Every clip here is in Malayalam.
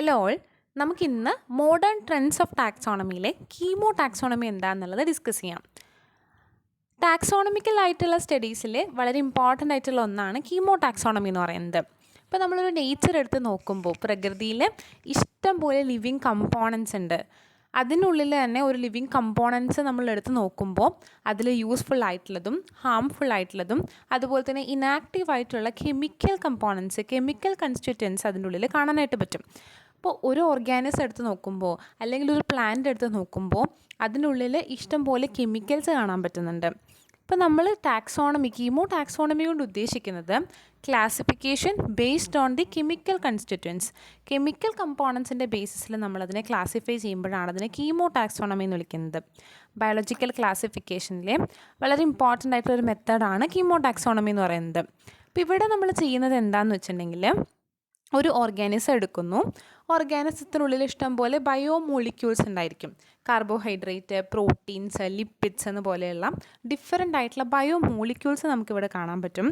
ഹലോ ഓൾ, നമുക്കിന്ന് മോഡേൺ ട്രെൻഡ്സ് ഓഫ് ടാക്സോണമിയിലെ കീമോ ടാക്സോണമി എന്താണെന്നുള്ളത് ഡിസ്കസ് ചെയ്യാം. ടാക്സോണമിക്കൽ ആയിട്ടുള്ള സ്റ്റഡീസിൽ വളരെ ഇമ്പോർട്ടൻ്റ് ആയിട്ടുള്ള ഒന്നാണ് കീമോ ടാക്സോണമി എന്ന് പറയുന്നത്. ഇപ്പോൾ നമ്മളൊരു നേച്ചർ എടുത്ത് നോക്കുമ്പോൾ പ്രകൃതിയിൽ ഇഷ്ടം പോലെ ലിവിങ് കമ്പോണൻസ് ഉണ്ട്. അതിനുള്ളിൽ തന്നെ ഒരു ലിവിങ് കമ്പോണൻസ് നമ്മൾ എടുത്ത് നോക്കുമ്പോൾ അതിൽ യൂസ്ഫുൾ ആയിട്ടുള്ളതും ഹാംഫുൾ ആയിട്ടുള്ളതും അതുപോലെ തന്നെ ഇനാക്റ്റീവ് ആയിട്ടുള്ള കെമിക്കൽ കമ്പോണൻസ്, കെമിക്കൽ കൺസ്റ്റിറ്റ്യൂവൻസ് അതിൻ്റെ ഉള്ളിൽ കാണാനായിട്ട് പറ്റും. ഇപ്പോൾ ഒരു ഓർഗാനിസം എടുത്ത് നോക്കുമ്പോൾ അല്ലെങ്കിൽ ഒരു പ്ലാന്റ് എടുത്ത് നോക്കുമ്പോൾ അതിനുള്ളിൽ ഇഷ്ടം പോലെ കെമിക്കൽസ് കാണാൻ പറ്റുന്നുണ്ട്. ഇപ്പോൾ നമ്മൾ കീമോ ടാക്സോണമി കൊണ്ട് ഉദ്ദേശിക്കുന്നത് classification based on the chemical constituents, chemical കമ്പോണൻസിൻ്റെ ബേസിസിൽ നമ്മളതിനെ ക്ലാസിഫൈ ചെയ്യുമ്പോഴാണ് അതിനെ കീമോ ടാക്സോണമി എന്ന് വിളിക്കുന്നത്. ബയോളജിക്കൽ ക്ലാസിഫിക്കേഷനിലെ വളരെ ഇമ്പോർട്ടൻ്റ് ആയിട്ടുള്ളൊരു മെത്തേഡാണ് കീമോ ടാക്സോണമി എന്ന് പറയുന്നത്. അപ്പോൾ ഇവിടെ നമ്മൾ ചെയ്യുന്നത് എന്താണെന്ന് വെച്ചിട്ടുണ്ടെങ്കിൽ ഒരു ഓർഗാനിസം എടുക്കുന്നു. ഓർഗാനിസത്തിനുള്ളിൽ ഇഷ്ടംപോലെ ബയോമോളിക്യൂൾസ് ഉണ്ടായിരിക്കും. കാർബോഹൈഡ്രേറ്റ്, പ്രോട്ടീൻസ്, ലിപ്പിഡ്സ് എന്ന പോലെയുള്ള ഡിഫറെൻ്റ് ആയിട്ടുള്ള ബയോമോളിക്യൂൾസ് നമുക്കിവിടെ കാണാൻ പറ്റും.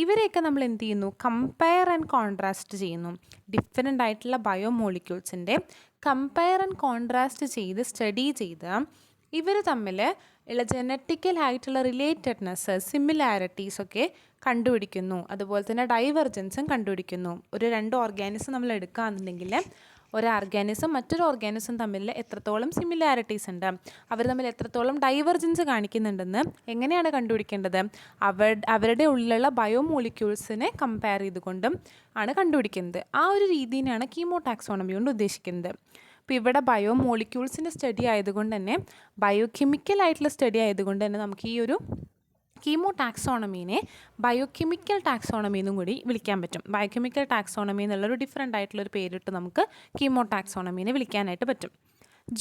ഇവരെയൊക്കെ നമ്മൾ എന്ത് ചെയ്യുന്നു? കമ്പയർ ആൻഡ് കോൺട്രാസ്റ്റ് ചെയ്യുന്നു. ഡിഫറെൻ്റ് ആയിട്ടുള്ള ബയോമോളിക്യൂൾസിൻ്റെ കമ്പയർ ആൻഡ് കോൺട്രാസ്റ്റ് ചെയ്ത് സ്റ്റഡി ചെയ്ത് ഇവർ തമ്മിൽ ഉള്ള ജനറ്റിക്കൽ ആയിട്ടുള്ള റിലേറ്റഡ്നെസ്, സിമിലാരിറ്റീസൊക്കെ കണ്ടുപിടിക്കുന്നു. അതുപോലെ തന്നെ ഡൈവർജൻസും കണ്ടുപിടിക്കുന്നു. ഒരു രണ്ട് ഓർഗാനിസം നമ്മൾ എടുക്കുകയാണെന്നുണ്ടെങ്കിൽ ഒരു ഓർഗാനിസം മറ്റൊരു ഓർഗാനിസം തമ്മിൽ എത്രത്തോളം സിമിലാരിറ്റീസ് ഉണ്ട്, അവർ തമ്മിൽ എത്രത്തോളം ഡൈവർജൻസ് കാണിക്കുന്നുണ്ടെന്ന് എങ്ങനെയാണ് കണ്ടുപിടിക്കേണ്ടത്? അവരുടെ ഉള്ളിലുള്ള ബയോമോളിക്യൂൾസിനെ കമ്പയർ ചെയ്തുകൊണ്ടും ആണ് കണ്ടുപിടിക്കുന്നത്. ആ ഒരു രീതിയാണ് കീമോ ടാക്സോണമി കൊണ്ട് ഉദ്ദേശിക്കുന്നത്. അപ്പോൾ ഇവിടെ ബയോമോളിക്യൂൾസിൻ്റെ സ്റ്റഡി ആയതുകൊണ്ട് തന്നെ, ബയോകെമിക്കൽ ആയിട്ടുള്ള സ്റ്റഡി ആയതുകൊണ്ട് തന്നെ നമുക്ക് ഈ ഒരു കീമോ ടാക്സോണമീനെ ബയോകെമിക്കൽ ടാക്സോണമി എന്നും കൂടി വിളിക്കാൻ പറ്റും. ബയോകെമിക്കൽ ടാക്സോണമി എന്നുള്ളൊരു ഡിഫറെൻ്റ് ആയിട്ടുള്ളൊരു പേരിട്ട് നമുക്ക് കീമോ ടാക്സോണമീനെ വിളിക്കാനായിട്ട് പറ്റും.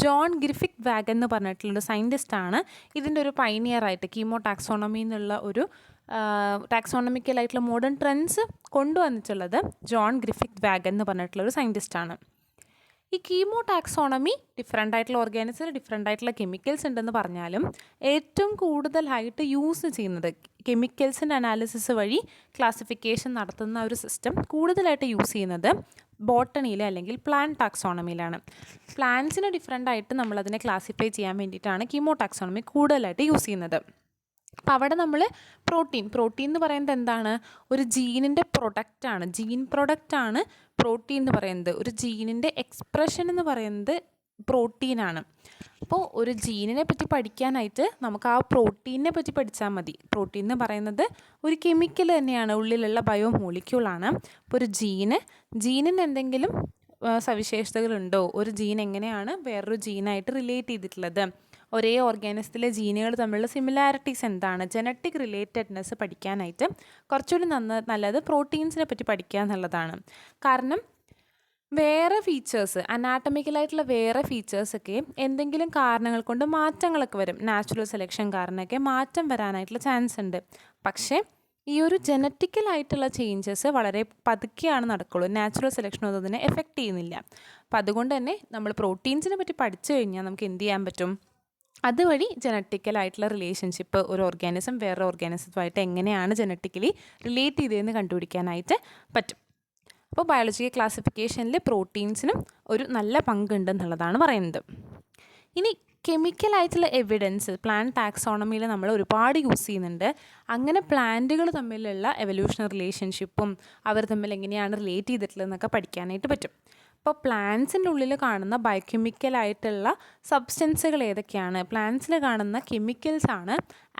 ജോൺ ഗ്രിഫിത്ത് വാഗൻ എന്ന് പറഞ്ഞിട്ടുള്ളൊരു സയൻറ്റിസ്റ്റാണ് ഇതിൻ്റെ ഒരു പൈനിയറായിട്ട് കീമോ ടാക്സോണമി എന്നുള്ള ഒരു ടാക്സോണമിക്കലായിട്ടുള്ള മോഡേൺ ട്രെൻഡ്സ് കൊണ്ടുവന്നിട്ടുള്ളത് ജോൺ ഗ്രിഫിത്ത് വാഗൻ എന്ന് പറഞ്ഞിട്ടുള്ളൊരു സയൻറ്റിസ്റ്റാണ്. ഈ കീമോ ടാക്സോണമി ഡിഫറെൻ്റ് ആയിട്ടുള്ള ഓർഗാനിസത്തിൽ ഡിഫറെൻ്റ് ആയിട്ടുള്ള കെമിക്കൽസ് ഉണ്ടെന്ന് പറഞ്ഞാലും ഏറ്റവും കൂടുതലായിട്ട് യൂസ് ചെയ്യുന്നത് കെമിക്കൽസിൻ്റെ അനാലിസിസ് വഴി ക്ലാസിഫിക്കേഷൻ നടത്തുന്ന ഒരു സിസ്റ്റം കൂടുതലായിട്ട് യൂസ് ചെയ്യുന്നത് ബോട്ടണിയിൽ അല്ലെങ്കിൽ പ്ലാന്റ് ടാക്സോണമിയിലാണ്. പ്ലാന്റ്സിന് ഡിഫറെൻ്റ് ആയിട്ട് നമ്മളതിനെ ക്ലാസിഫൈ ചെയ്യാൻ വേണ്ടിയിട്ടാണ് കീമോ ടാക്സോണമി കൂടുതലായിട്ട് യൂസ് ചെയ്യുന്നത്. അപ്പം അവിടെ നമ്മൾ പ്രോട്ടീൻ എന്ന് പറയുന്നത് എന്താണ്? ഒരു ജീനിൻ്റെ പ്രൊഡക്റ്റാണ്, ജീൻ പ്രൊഡക്റ്റാണ് പ്രോട്ടീൻ എന്ന് പറയുന്നത്. ഒരു ജീനിൻ്റെ എക്സ്പ്രഷൻ എന്ന് പറയുന്നത് പ്രോട്ടീനാണ്. അപ്പോൾ ഒരു ജീനിനെ പറ്റി പഠിക്കാനായിട്ട് നമുക്ക് ആ പ്രോട്ടീനെ പറ്റി പഠിച്ചാൽ മതി. പ്രോട്ടീൻ എന്ന് പറയുന്നത് ഒരു കെമിക്കൽ തന്നെയാണ്, ഉള്ളിലുള്ള ബയോമോളിക്യൂളാണ്. അപ്പോൾ ഒരു ജീനിന് എന്തെങ്കിലും സവിശേഷതകളുണ്ടോ? ഒരു ജീൻ എങ്ങനെയാണ് വേറൊരു ജീനായിട്ട് റിലേറ്റ് ചെയ്തിട്ടുള്ളത്? ഒരേ ഓർഗാനിസത്തിലെ ജീനുകൾ തമ്മിലുള്ള സിമിലാരിറ്റീസ് എന്താണ്? ജനറ്റിക് റിലേറ്റഡ്നെസ് പഠിക്കാനായിട്ട് കുറച്ചുകൂടി നല്ലത് പ്രോട്ടീൻസിനെ പറ്റി പഠിക്കുക എന്നുള്ളതാണ്. കാരണം വേറെ ഫീച്ചേഴ്സ്, അനാട്ടമിക്കലായിട്ടുള്ള വേറെ ഫീച്ചേഴ്സൊക്കെ എന്തെങ്കിലും കാരണങ്ങൾ കൊണ്ട് മാറ്റങ്ങളൊക്കെ വരും. നാച്ചുറൽ സെലക്ഷൻ കാരണമൊക്കെ മാറ്റം വരാനായിട്ടുള്ള ചാൻസ് ഉണ്ട്. പക്ഷേ ഈ ഒരു ജനറ്റിക്കലായിട്ടുള്ള ചേഞ്ചസ് വളരെ പതുക്കെയാണ് നടക്കുള്ളൂ. നാച്ചുറൽ സെലക്ഷനൊന്നും അതിനെ എഫക്റ്റ് ചെയ്യുന്നില്ല. അപ്പം അതുകൊണ്ട് തന്നെ നമ്മൾ പ്രോട്ടീൻസിനെ പറ്റി പഠിച്ചു കഴിഞ്ഞാൽ നമുക്ക് എന്ത് ചെയ്യാൻ പറ്റും? അതുവഴി ജനറ്റിക്കലായിട്ടുള്ള റിലേഷൻഷിപ്പ് ഒരു ഓർഗാനിസം വേറെ ഓർഗാനിസത്തുമായിട്ട് എങ്ങനെയാണ് ജനറ്റിക്കലി റിലേറ്റ് ചെയ്തതെന്ന് കണ്ടുപിടിക്കാനായിട്ട് പറ്റും. അപ്പോൾ ബയോളജിക്കൽ ക്ലാസിഫിക്കേഷനിൽ പ്രോട്ടീൻസിനും ഒരു നല്ല പങ്കുണ്ടെന്നുള്ളതാണ് പറയുന്നത്. ഇനി കെമിക്കലായിട്ടുള്ള എവിഡൻസ് പ്ലാന്റ് ടാക്സോണമിയിൽ നമ്മൾ ഒരുപാട് യൂസ് ചെയ്യുന്നുണ്ട്. അങ്ങനെ പ്ലാന്റുകൾ തമ്മിലുള്ള എവല്യൂഷണറി റിലേഷൻഷിപ്പും അവർ തമ്മിൽ എങ്ങനെയാണ് റിലേറ്റ് ചെയ്തിട്ടുള്ളതെന്നൊക്കെ പഠിക്കാനായിട്ട് പറ്റും. അപ്പോൾ പ്ലാന്റ്സിൻ്റെ ഉള്ളിൽ കാണുന്ന ബയോകെമിക്കലായിട്ടുള്ള സബ്സ്റ്റൻസുകൾ ഏതൊക്കെയാണ്? പ്ലാന്റ്സിൽ കാണുന്ന കെമിക്കൽസാണ്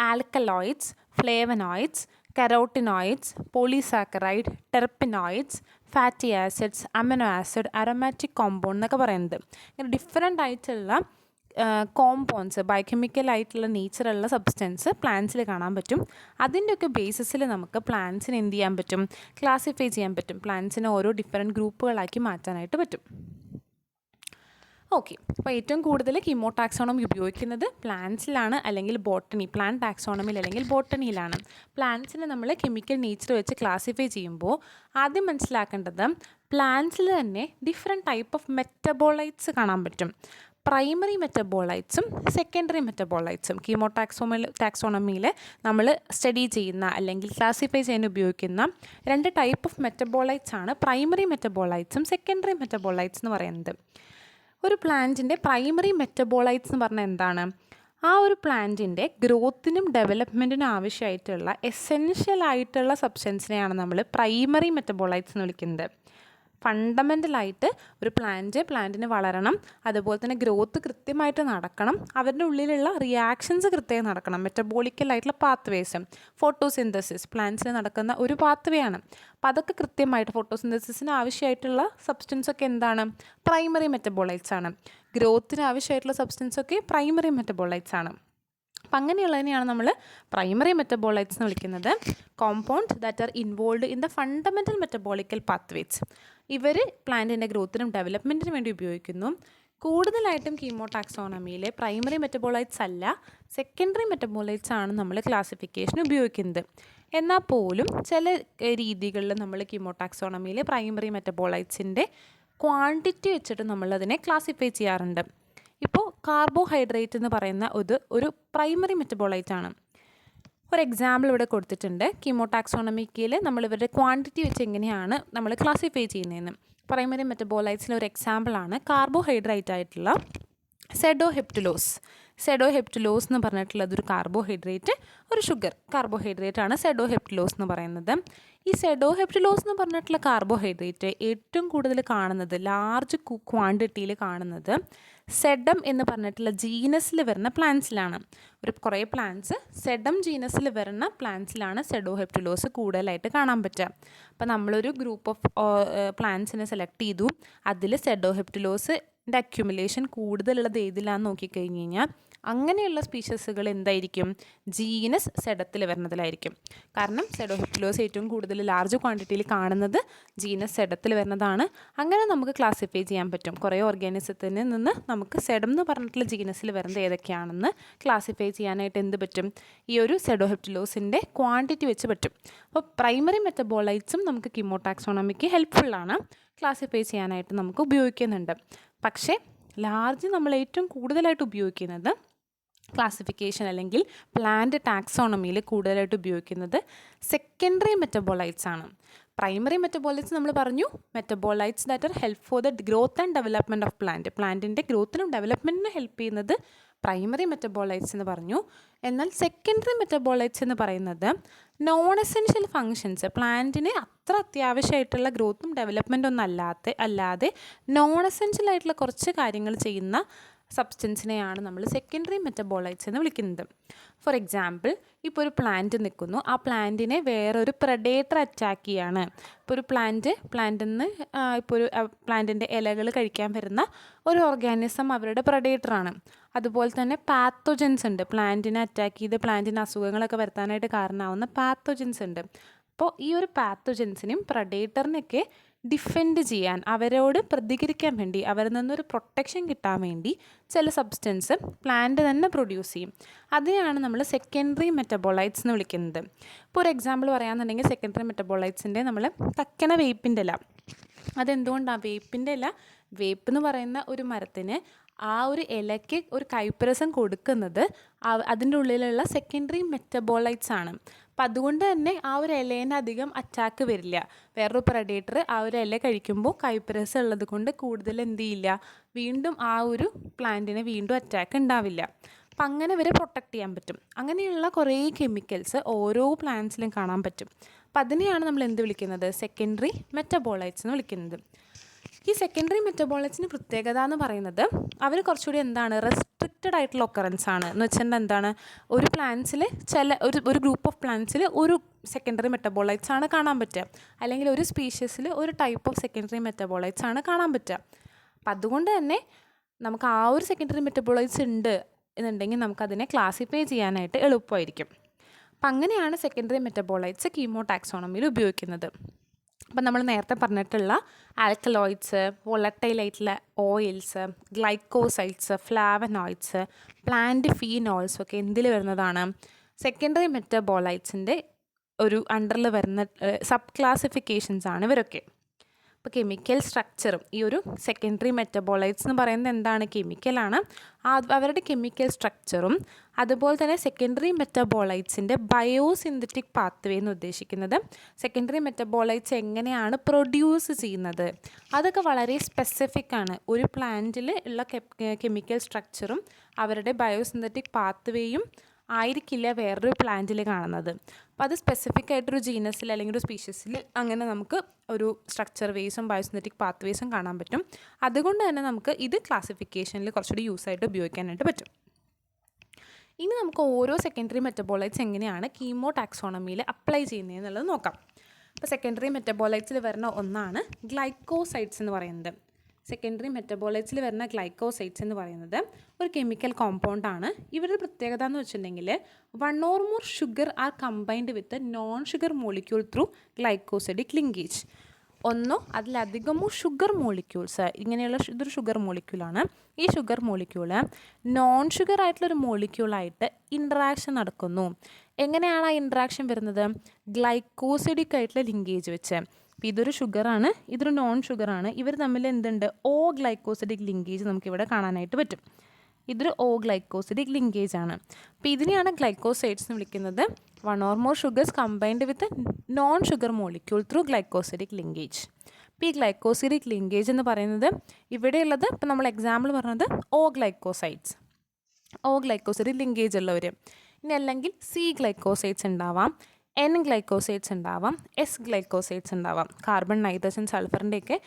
alkaloids, flavonoids, carotenoids, polysaccharide, terpenoids, fatty acids, amino acid, aromatic compound എന്നൊക്കെ പറയുന്നത്. ഇങ്ങനെ ഡിഫറെൻ്റ് ആയിട്ടുള്ള കോമ്പൗണ്ട്സ്, ബയോകെമിക്കലായിട്ടുള്ള നേച്ചറുള്ള സബ്സ്റ്റൻസ് പ്ലാന്റ്സിൽ കാണാൻ പറ്റും. അതിൻ്റെയൊക്കെ ബേസിസിൽ നമുക്ക് പ്ലാന്റ്സിന് എന്ത് ചെയ്യാൻ പറ്റും? ക്ലാസിഫൈ ചെയ്യാൻ പറ്റും. പ്ലാന്റ്സിനെ ഓരോ ഡിഫറെൻറ്റ് ഗ്രൂപ്പുകളാക്കി മാറ്റാനായിട്ട് പറ്റും. ഓക്കെ, അപ്പോൾ ഏറ്റവും കൂടുതൽ കീമോ ടാക്സോണമി ഉപയോഗിക്കുന്നത് പ്ലാന്റ്സിലാണ് അല്ലെങ്കിൽ പ്ലാന്റ് ടാക്സോണമിയിൽ അല്ലെങ്കിൽ ബോട്ടണിയിലാണ്. പ്ലാന്റ്സിനെ നമ്മൾ കെമിക്കൽ നേച്ചർ വെച്ച് ക്ലാസിഫൈ ചെയ്യുമ്പോൾ ആദ്യം മനസ്സിലാക്കേണ്ടത് പ്ലാന്റ്സിൽ തന്നെ ഡിഫറെൻറ്റ് ടൈപ്പ് ഓഫ് മെറ്റബോളൈറ്റ്സ് കാണാൻ പറ്റും. പ്രൈമറി മെറ്റബോളൈറ്റ്സും സെക്കൻഡറി മെറ്റബോളൈറ്റ്സും ടാക്സോണമിയിൽ നമ്മൾ സ്റ്റഡി ചെയ്യുന്ന അല്ലെങ്കിൽ ക്ലാസിഫൈ ചെയ്യാൻ ഉപയോഗിക്കുന്ന 2 ടൈപ്പ് ഓഫ് മെറ്റബോളൈറ്റ്സ് ആണ് പ്രൈമറി മെറ്റബോളൈറ്റ്സും സെക്കൻഡറി മെറ്റബോളൈറ്റ്സ് എന്ന് പറയുന്നത്. ഒരു പ്ലാന്റിൻ്റെ പ്രൈമറി മെറ്റബോളൈറ്റ്സ് എന്ന് പറഞ്ഞാൽ എന്താണ്? ആ ഒരു പ്ലാന്റിൻ്റെ ഗ്രോത്തിനും ഡെവലപ്മെൻറ്റിനും ആവശ്യമായിട്ടുള്ള എസെൻഷ്യൽ ആയിട്ടുള്ള സബ്സ്റ്റൻസിനെയാണ് നമ്മൾ പ്രൈമറി മെറ്റബോളൈറ്റ്സ് എന്ന് വിളിക്കുന്നത്. ഫണ്ടമെൻ്റലായിട്ട് ഒരു പ്ലാന്റിന് വളരണം, അതുപോലെ തന്നെ ഗ്രോത്ത് കൃത്യമായിട്ട് നടക്കണം, അവരുടെ ഉള്ളിലുള്ള റിയാക്ഷൻസ് കൃത്യമായി നടക്കണം. മെറ്റബോളിക്കലായിട്ടുള്ള പാത്വേസ്, ഫോട്ടോസിന്തസിസ് പ്ലാന്റ്സിൽ നടക്കുന്ന ഒരു പാത്വേ ആണ്. അപ്പോൾ അതൊക്കെ കൃത്യമായിട്ട് ഫോട്ടോസിന്തസിസിന് ആവശ്യമായിട്ടുള്ള സബ്സ്റ്റൻസൊക്കെ എന്താണ്? പ്രൈമറി മെറ്റബോളൈറ്റ്സ് ആണ്. ഗ്രോത്തിന് ആവശ്യമായിട്ടുള്ള സബ്സ്റ്റൻസൊക്കെ പ്രൈമറി മെറ്റബോളൈറ്റ്സ് ആണ്. അപ്പം അങ്ങനെയുള്ളതിനെയാണ് നമ്മൾ പ്രൈമറി മെറ്റബോളൈറ്റ്സ് എന്ന് വിളിക്കുന്നത്. Compound that are involve in the fundamental metabolical pathways. ഇവർ പ്ലാന്റിൻ്റെ ഗ്രോത്തിനും ഡെവലപ്മെൻറ്റിനും വേണ്ടി ഉപയോഗിക്കുന്നു. കൂടുതലായിട്ടും കീമോടാക്സോണമിയിൽ പ്രൈമറി മെറ്റബോളൈറ്റ്സ് അല്ല, സെക്കൻഡറി മെറ്റബോളൈറ്റ്സ് ആണ് നമ്മൾ ക്ലാസിഫിക്കേഷൻ ഉപയോഗിക്കുന്നത്. എന്നാൽ പോലും ചില രീതികളിൽ നമ്മൾ കീമോടാക്സോണമിയിൽ പ്രൈമറി മെറ്റബോളൈറ്റ്സിൻ്റെ ക്വാണ്ടിറ്റി വെച്ചിട്ട് നമ്മളതിനെ ക്ലാസിഫൈ ചെയ്യാറുണ്ട്. ഇപ്പോൾ കാർബോഹൈഡ്രേറ്റ് എന്ന് പറയുന്ന ഒരു പ്രൈമറി മെറ്റബോളൈറ്റ് ആണ്. ഒരു എക്സാമ്പിൾ ഇവിടെ കൊടുത്തിട്ടുണ്ട്. കീമോടാക്സോണമിക്കയിൽ നമ്മൾ ഇവരുടെ ക്വാണ്ടിറ്റി വെച്ച് എങ്ങനെയാണ് നമ്മൾ ക്ലാസിഫൈ ചെയ്യുന്നതെന്ന്. പ്രൈമറി മെറ്റബോളൈറ്റ്സിലെ ഒരു എക്സാമ്പിളാണ് കാർബോഹൈഡ്രേറ്റ് ആയിട്ടുള്ള സെഡോഹെപ്റ്റുലോസ് എന്ന് പറഞ്ഞിട്ടുള്ളത് ഒരു കാർബോഹൈഡ്രേറ്റ്, ഒരു ഷുഗർ കാർബോഹൈഡ്രേറ്റ് ആണ് സെഡോഹെപ്റ്റുലോസ് എന്ന് പറയുന്നത്. ഈ സെഡോഹെപ്റ്റുലോസ് എന്ന് പറഞ്ഞിട്ടുള്ള കാർബോഹൈഡ്രേറ്റ് ഏറ്റവും കൂടുതൽ കാണുന്നത്, ലാർജ് ക്വാണ്ടിറ്റിയിൽ കാണുന്നത് സെഡം എന്ന് പറഞ്ഞിട്ടുള്ള ജീനസിൽ വരുന്ന പ്ലാന്റ്സിലാണ്. കുറേ പ്ലാന്റ്സ് സെഡം ജീനസിൽ വരുന്ന പ്ലാന്റ്സിലാണ് സെഡോഹെപ്റ്റുലോസ് കൂടുതലായിട്ട് കാണാൻ പറ്റുക. അപ്പോൾ നമ്മളൊരു ഗ്രൂപ്പ് ഓഫ് പ്ലാന്റ്സിനെ സെലക്ട് ചെയ്തു, അതിൽ സെഡോഹെപ്റ്റുലോസിൻ്റെ അക്യുമുലേഷൻ കൂടുതലുള്ളത് ഏതിലാണെന്ന് നോക്കിക്കഴിഞ്ഞ് കഴിഞ്ഞാൽ അങ്ങനെയുള്ള സ്പീഷീസുകൾ എന്തായിരിക്കും? ജീനസ് സെഡത്തിൽ വരുന്നതിലായിരിക്കും. കാരണം സെഡോഹെപ്റ്റുലോസ് ഏറ്റവും കൂടുതൽ ലാർജ് ക്വാണ്ടിറ്റിയിൽ കാണുന്നത് ജീനസ് സെഡത്തിൽ വരുന്നതാണ്. അങ്ങനെ നമുക്ക് ക്ലാസിഫൈ ചെയ്യാൻ പറ്റും. കുറേ ഓർഗാനിസത്തിന് നിന്ന് നമുക്ക് സെഡം എന്ന് പറഞ്ഞിട്ടുള്ള ജീനസിൽ വരുന്നത് ഏതൊക്കെയാണെന്ന് ക്ലാസിഫൈ ചെയ്യാനായിട്ട് എന്ത് പറ്റും? ഈ ഒരു സെഡോഹെപ്റ്റുലോസിൻ്റെ ക്വാണ്ടിറ്റി വെച്ച് പറ്റും. അപ്പോൾ പ്രൈമറി മെറ്റബോളൈറ്റ്സും നമുക്ക് കീമോടാക്സോണമിക്ക് ഹെൽപ്ഫുള്ളാണ്, ക്ലാസിഫൈ ചെയ്യാനായിട്ട് നമുക്ക് ഉപയോഗിക്കുന്നുണ്ട്. പക്ഷേ നമ്മൾ ഏറ്റവും കൂടുതലായിട്ട് ഉപയോഗിക്കുന്നത് ക്ലാസിഫിക്കേഷൻ അല്ലെങ്കിൽ പ്ലാന്റ് ടാക്സോണമിയിൽ കൂടുതലായിട്ട് ഉപയോഗിക്കുന്നത് സെക്കൻഡറി മെറ്റബോളൈറ്റ്സ് ആണ്. പ്രൈമറി മെറ്റബോളൈറ്റ്സ് നമ്മൾ പറഞ്ഞു, metabolites that are help for the growth and development of പ്ലാന്റിൻ്റെ ഗ്രോത്തിനും ഡെവലപ്മെൻറ്റിനും ഹെൽപ്പ് ചെയ്യുന്നത് പ്രൈമറി മെറ്റബോളൈറ്റ്സ് എന്ന് പറഞ്ഞു. എന്നാൽ സെക്കൻഡറി മെറ്റബോളൈറ്റ്സ് എന്ന് പറയുന്നത് നോൺ എസെൻഷ്യൽ ഫങ്ഷൻസ്, പ്ലാന്റിന് അത്ര അത്യാവശ്യമായിട്ടുള്ള ഗ്രോത്തും ഡെവലപ്മെൻറ്റും ഒന്നും അല്ലാതെ നോൺ എസെൻഷ്യൽ ആയിട്ടുള്ള കുറച്ച് കാര്യങ്ങൾ ചെയ്യുന്ന സബ്സ്റ്റൻസിനെയാണ് നമ്മൾ സെക്കൻഡറി മെറ്റബോളൈറ്റ്സ് എന്ന് വിളിക്കുന്നത്. ഫോർ എക്സാമ്പിൾ, ഇപ്പോൾ ഒരു പ്ലാന്റ് നിൽക്കുന്നു, ആ പ്ലാന്റിനെ വേറൊരു പ്രഡേറ്റർ അറ്റാക്ക് ചെയ്യാണ്. ഇപ്പോൾ ഒരു പ്ലാന്റിൽ നിന്ന് ഇപ്പോൾ ഒരു പ്ലാന്റിൻ്റെ ഇലകൾ കഴിക്കാൻ വരുന്ന ഒരു ഓർഗാനിസം അവരുടെ പ്രഡേറ്ററാണ്. അതുപോലെ തന്നെ പാത്തോജൻസ് ഉണ്ട്, പ്ലാന്റിനെ അറ്റാക്ക് ചെയ്ത് പ്ലാന്റിന് അസുഖങ്ങളൊക്കെ വരുത്താനായിട്ട് കാരണമാവുന്ന പാത്തോജൻസ് ഉണ്ട്. അപ്പോൾ ഈ ഒരു പാത്തോജൻസിനെയും പ്രഡേറ്ററിനെയൊക്കെ ഡിഫെൻഡ് ചെയ്യാൻ, അവരോട് പ്രതികരിക്കാൻ വേണ്ടി, അവരിൽ നിന്നൊരു പ്രൊട്ടക്ഷൻ കിട്ടാൻ വേണ്ടി ചില സബ്സ്റ്റൻസ് പ്ലാന്റ് തന്നെ പ്രൊഡ്യൂസ് ചെയ്യും. അതിനെയാണ് നമ്മൾ സെക്കൻഡറി മെറ്റബോളൈറ്റ്സ് എന്ന് വിളിക്കുന്നത്. ഇപ്പോൾ ഒരു എക്സാമ്പിൾ പറയുകയാണെന്നുണ്ടെങ്കിൽ സെക്കൻഡറി മെറ്റബോളൈറ്റ്സിൻ്റെ നമ്മൾ തക്കന വേപ്പിൻ്റെ ഇല. അതെന്തുകൊണ്ടാണ് വേപ്പിൻ്റെ ഇല? വേപ്പ് എന്ന് പറയുന്ന ഒരു മരത്തിന് ആ ഒരു ഇലയ്ക്ക് ഒരു കൈപ്പരസം കൊടുക്കുന്നത് അതിൻ്റെ ഉള്ളിലുള്ള സെക്കൻഡറി മെറ്റബോളൈറ്റ്സ് ആണ്. അപ്പം അതുകൊണ്ട് തന്നെ ആ ഒരു ഇലേനെ അധികം അറ്റാക്ക് വരില്ല. വേറൊരു പ്രഡേറ്റർ ആ ഒരു ഇല കഴിക്കുമ്പോൾ കൈപ്പരസം ഉള്ളത് കൊണ്ട് കൂടുതൽ എന്ത് ചെയ്യില്ല, വീണ്ടും ആ ഒരു പ്ലാന്റിനെ വീണ്ടും അറ്റാക്ക് ഉണ്ടാവില്ല. അപ്പം അങ്ങനെ ഇവരെ പ്രൊട്ടക്റ്റ് ചെയ്യാൻ പറ്റും. അങ്ങനെയുള്ള കുറേ കെമിക്കൽസ് ഓരോ പ്ലാന്റ്സിലും കാണാൻ പറ്റും. അപ്പം അതിനെയാണ് നമ്മൾ എന്ത് വിളിക്കുന്നത്? സെക്കൻഡറി മെറ്റബോളൈറ്റ്സ് എന്ന് വിളിക്കുന്നത്. ഈ സെക്കൻഡറി മെറ്റബോളൈറ്റ്സിന് പ്രത്യേകത എന്ന് പറയുന്നത് അവർ കുറച്ചുകൂടി എന്താണ്, റെസ്ട്രിക്റ്റഡ് ആയിട്ടുള്ള ഒക്കറൻസ് ആണ്. എന്ന് വെച്ചിട്ടുണ്ടെങ്കിൽ എന്താണ്, ഒരു പ്ലാന്റ്സിൽ ഒരു ഗ്രൂപ്പ് ഓഫ് പ്ലാന്റ്സിൽ ഒരു സെക്കൻഡറി മെറ്റബോളൈറ്റ്സ് ആണ് കാണാൻ പറ്റുക, അല്ലെങ്കിൽ ഒരു സ്പീഷീസിൽ ഒരു ടൈപ്പ് ഓഫ് സെക്കൻഡറി മെറ്റബോളൈറ്റ്സ് ആണ് കാണാൻ പറ്റുക. അപ്പം അതുകൊണ്ട് തന്നെ നമുക്ക് ആ ഒരു സെക്കൻഡറി മെറ്റബോളൈറ്റ്സ് ഉണ്ട് എന്നുണ്ടെങ്കിൽ നമുക്കതിനെ ക്ലാസിഫൈ ചെയ്യാനായിട്ട് എളുപ്പമായിരിക്കും. അപ്പം അങ്ങനെയാണ് സെക്കൻഡറി മെറ്റബോളൈറ്റ്സ് കീമോടാക്സോണമിയിൽ ഉപയോഗിക്കുന്നത്. അപ്പം നമ്മൾ നേരത്തെ പറഞ്ഞിട്ടുള്ള ആൽക്കലോയിഡ്സ്, വോളറ്റൈലായിട്ടുള്ള oils, glycosides, flavonoids, plant phenols ഒക്കെ എന്തിൽ വരുന്നതാണ്? സെക്കൻഡറി മെറ്റബോളൈറ്റ്സിൻ്റെ ഒരു അണ്ടറിൽ വരുന്ന സബ് ക്ലാസിഫിക്കേഷൻസ് ആണ് ഇവരൊക്കെ. ഇപ്പോൾ കെമിക്കൽ സ്ട്രക്ചറും ഈ ഒരു സെക്കൻഡറി മെറ്റബോളൈറ്റ്സ് എന്ന് പറയുന്നത് എന്താണ്, കെമിക്കലാണ്. അവരുടെ കെമിക്കൽ സ്ട്രക്ചറും അതുപോലെ തന്നെ സെക്കൻഡറി മെറ്റബോളൈറ്റ്സിൻ്റെ ബയോസിന്തറ്റിക് പാത്വേ എന്ന് ഉദ്ദേശിക്കുന്നത് സെക്കൻഡറി മെറ്റബോളൈറ്റ്സ് എങ്ങനെയാണ് പ്രൊഡ്യൂസ് ചെയ്യുന്നത്, അതൊക്കെ വളരെ സ്പെസിഫിക് ആണ്. ഒരു പ്ലാന്റിൽ ഉള്ള കെമിക്കൽ സ്ട്രക്ചറും അവരുടെ ബയോസിന്തറ്റിക് പാത്വേയും ആയിരിക്കില്ല വേറൊരു പ്ലാന്റിൽ കാണുന്നത്. അപ്പോൾ അത് സ്പെസിഫിക് ആയിട്ടൊരു ജീനസിൽ അല്ലെങ്കിൽ ഒരു സ്പീഷ്യസിൽ അങ്ങനെ നമുക്ക് ഒരു സ്ട്രക്ചർ വേസും ബയോസിന്തറ്റിക് പാത്വേസും കാണാൻ പറ്റും. അതുകൊണ്ട് തന്നെ നമുക്ക് ഇത് ക്ലാസിഫിക്കേഷനിൽ കുറച്ചുകൂടി യൂസായിട്ട് ഉപയോഗിക്കാനായിട്ട് പറ്റും. ഇനി നമുക്ക് ഓരോ സെക്കൻഡറി മെറ്റബോളൈറ്റ്സ് എങ്ങനെയാണ് കീമോ ടാക്സോണമിയിൽ അപ്ലൈ ചെയ്യുന്നതെന്നുള്ളത് നോക്കാം. ഇപ്പോൾ സെക്കൻഡറി മെറ്റബോളൈറ്റ്സിൽ വരുന്ന ഒന്നാണ് ഗ്ലൈക്കോസൈഡ്സ് എന്ന് പറയുന്നത്. സെക്കൻഡറി മെറ്റബോളൈറ്റ്സിൽ വരുന്ന ഗ്ലൈക്കോസൈഡ്സ് എന്ന് പറയുന്നത് ഒരു കെമിക്കൽ കോമ്പൗണ്ടാണ്. ഇവരുടെ പ്രത്യേകത എന്ന് വെച്ചിട്ടുണ്ടെങ്കിൽ 1 or more sugar R combined with non sugar molecule through glycosidic linkage. ഒന്നോ അതിലധികമോ ഷുഗർ മോളിക്യൂൾസ്, ഇങ്ങനെയുള്ള ഇതൊരു ഷുഗർ മോളിക്യൂളാണ്. ഈ ഷുഗർ മോളിക്യൂള് നോൺ ഷുഗർ ആയിട്ടുള്ളൊരു മോളിക്യൂളായിട്ട് ഇൻട്രാക്ഷൻ നടക്കുന്നു. എങ്ങനെയാണ് ആ ഇൻട്രാക്ഷൻ വരുന്നത്, ഗ്ലൈക്കോസിഡിക് ആയിട്ടുള്ള ലിങ്കേജ് വെച്ച്. അപ്പോൾ ഇതൊരു ഷുഗറാണ്, ഇതൊരു നോൺ ഷുഗറാണ്. ഇവർ തമ്മിൽ എന്തുണ്ട്, ഓ ഗ്ലൈക്കോസിഡിക് ലിങ്കേജ് നമുക്കിവിടെ കാണാനായിട്ട് പറ്റും. ഇതൊരു ഓ ഗ്ലൈക്കോസിഡിക് ലിങ്കേജ് ആണ്. അപ്പോൾ ഇതിനെയാണ് ഗ്ലൈക്കോസൈഡ്സ് എന്ന് വിളിക്കുന്നത്. 1 or more sugars combined with non sugar molecule through glycosidic linkage. അപ്പോൾ ഈ ഗ്ലൈക്കോസിഡിക് ലിങ്കേജ് എന്ന് പറയുന്നത് ഇവിടെയുള്ളത്, ഇപ്പോൾ നമ്മൾ എക്സാമ്പിൾ പറഞ്ഞത് ഓ ഗ്ലൈക്കോസൈഡ്സ്, ഓ ഗ്ലൈക്കോസിഡിക് ലിങ്കേജ് ഉള്ളവർ. ഇനി അല്ലെങ്കിൽ സി ഗ്ലൈക്കോസൈഡ്സ് ഉണ്ടാവാം, എൻ ഗ്ലൈക്കോസൈഡ്സ് ഉണ്ടാവാം, എസ് ഗ്ലൈക്കോസൈഡ്സ് ഉണ്ടാവാം. കാർബൺ, നൈട്രജൻ, സൾഫറിൻ്റെയൊക്കെ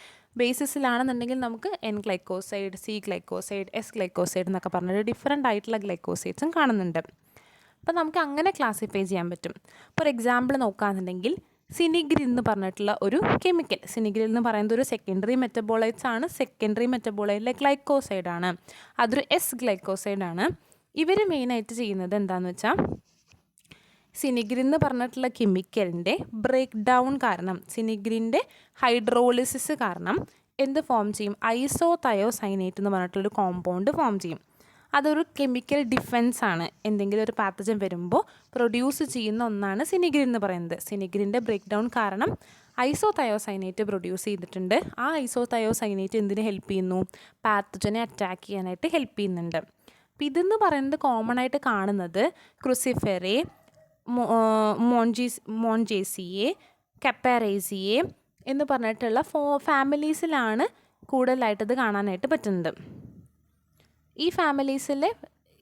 ബേസിസിലാണെന്നുണ്ടെങ്കിൽ നമുക്ക് N glycoside, C glycoside, S glycoside എന്നൊക്കെ പറഞ്ഞിട്ട് ഡിഫറെൻ്റ് ആയിട്ടുള്ള ഗ്ലൈക്കോസൈഡ്സും കാണുന്നുണ്ട്. അപ്പോൾ നമുക്ക് അങ്ങനെ ക്ലാസിഫൈ ചെയ്യാൻ പറ്റും. ഇപ്പോൾ ഒരു എക്സാമ്പിൾ നോക്കുകയാണെന്നുണ്ടെങ്കിൽ സിനിഗ്രിൻ എന്ന് പറഞ്ഞിട്ടുള്ള ഒരു കെമിക്കൽ, സിനിഗ്രിൻ എന്ന് പറയുന്നത് ഒരു സെക്കൻഡറി മെറ്റബോളൈറ്റ്സ് ആണ്. സെക്കൻഡറി മെറ്റബോളൈറ്റിലെ ഗ്ലൈക്കോസൈഡാണ്, അതൊരു എസ് ഗ്ലൈക്കോസൈഡാണ്. ഇവർ മെയിനായിട്ട് ചെയ്യുന്നത് എന്താണെന്ന് വെച്ചാൽ സിനിഗ്രിൻ എന്ന് പറഞ്ഞിട്ടുള്ള കെമിക്കലിൻ്റെ ബ്രേക്ക് ഡൗൺ കാരണം, സിനിഗ്രിൻ്റെ ഹൈഡ്രോളിസിസ് കാരണം എന്ത് ഫോം ചെയ്യും, ഐസോതയോസൈനേറ്റ് എന്ന് പറഞ്ഞിട്ടുള്ളൊരു കോമ്പൗണ്ട് ഫോം ചെയ്യും. അതൊരു കെമിക്കൽ ഡിഫെൻസ് ആണ്. എന്തെങ്കിലും ഒരു പാത്തജൻ വരുമ്പോൾ പ്രൊഡ്യൂസ് ചെയ്യുന്ന ഒന്നാണ് സിനിഗ്രിൻ എന്ന് പറയുന്നത്. സിനിഗ്രിൻ്റെ ബ്രേക്ക് ഡൗൺ കാരണം ഐസോതയോസൈനേറ്റ് പ്രൊഡ്യൂസ് ചെയ്തിട്ടുണ്ട്. ആ ഐസോതയോസൈനേറ്റ് എന്തിനെ ഹെൽപ്പ് ചെയ്യുന്നു, പാത്തജനെ അറ്റാക്ക് ചെയ്യാനായിട്ട് ഹെൽപ്പ് ചെയ്യുന്നുണ്ട്. അപ്പം ഇതെന്ന് പറയുന്നത് കോമൺ ആയിട്ട് കാണുന്നത് ക്രുസിഫെറേ, മോൺജേസിയെ, കപ്പാരേസിയെ എന്ന് പറഞ്ഞിട്ടുള്ള ഫാമിലീസിലാണ് കൂടുതലായിട്ടത് കാണാനായിട്ട് പറ്റുന്നത്. ഈ ഫാമിലീസിൽ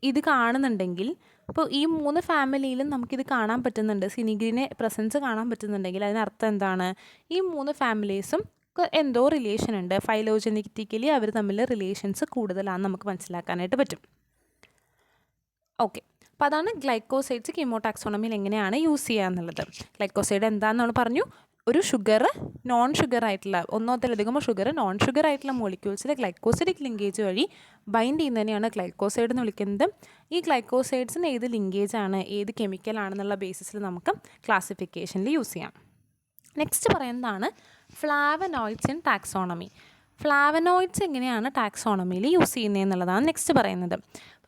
ഇത് കാണുന്നുണ്ടെങ്കിൽ, ഇപ്പോൾ ഈ 3 ഫാമിലിയിലും നമുക്കിത് കാണാൻ പറ്റുന്നുണ്ട്, സിനിഗ്രിനെ പ്രസൻസ് കാണാൻ പറ്റുന്നുണ്ടെങ്കിൽ അതിനർത്ഥം എന്താണ്, ഈ 3 ഫാമിലീസും എന്തോ റിലേഷൻ ഉണ്ട്. ഫൈലോജനറ്റിക്കലി അവർ തമ്മിൽ റിലേഷൻസ് കൂടുതലാണെന്ന് നമുക്ക് മനസ്സിലാക്കാനായിട്ട് പറ്റും. ഓക്കെ, അപ്പോൾ അതാണ് ഗ്ലൈക്കോസൈഡ്സ് കീമോ ടാക്സോണമിയിൽ എങ്ങനെയാണ് യൂസ് ചെയ്യുക എന്നുള്ളത്. ഗ്ലൈക്കോസൈഡ് എന്താണെന്ന് നമ്മൾ പറഞ്ഞു, ഒരു ഷുഗർ, നോൺ ഷുഗർ ആയിട്ടുള്ള ഒന്നോത്തിലധികമോ ഷുഗർ, നോൺ ഷുഗർ ആയിട്ടുള്ള മോളിക്യൂൾസിലെ ഗ്ലൈക്കോസിഡിക് ലിങ്കേജ് വഴി ബൈൻഡ് ചെയ്യുന്നതിനെയാണ് ഗ്ലൈക്കോസൈഡ് എന്ന് വിളിക്കുന്നത്. ഈ ഗ്ലൈക്കോസൈഡ്സിന് ഏത് ലിങ്കേജാണ്, ഏത് കെമിക്കലാണെന്നുള്ള ബേസിസിൽ നമുക്ക് ക്ലാസിഫിക്കേഷനിൽ യൂസ് ചെയ്യാം. നെക്സ്റ്റ് പറയുന്നതാണ് ഫ്ലാവനോയിഡ്സ് ഇൻ ടാക്സോണമി. ഫ്ലാവനോയിഡ്സ് എങ്ങനെയാണ് ടാക്സോണമിയിൽ യൂസ് ചെയ്യുന്നത് എന്നുള്ളതാണ് നെക്സ്റ്റ് പറയുന്നത്.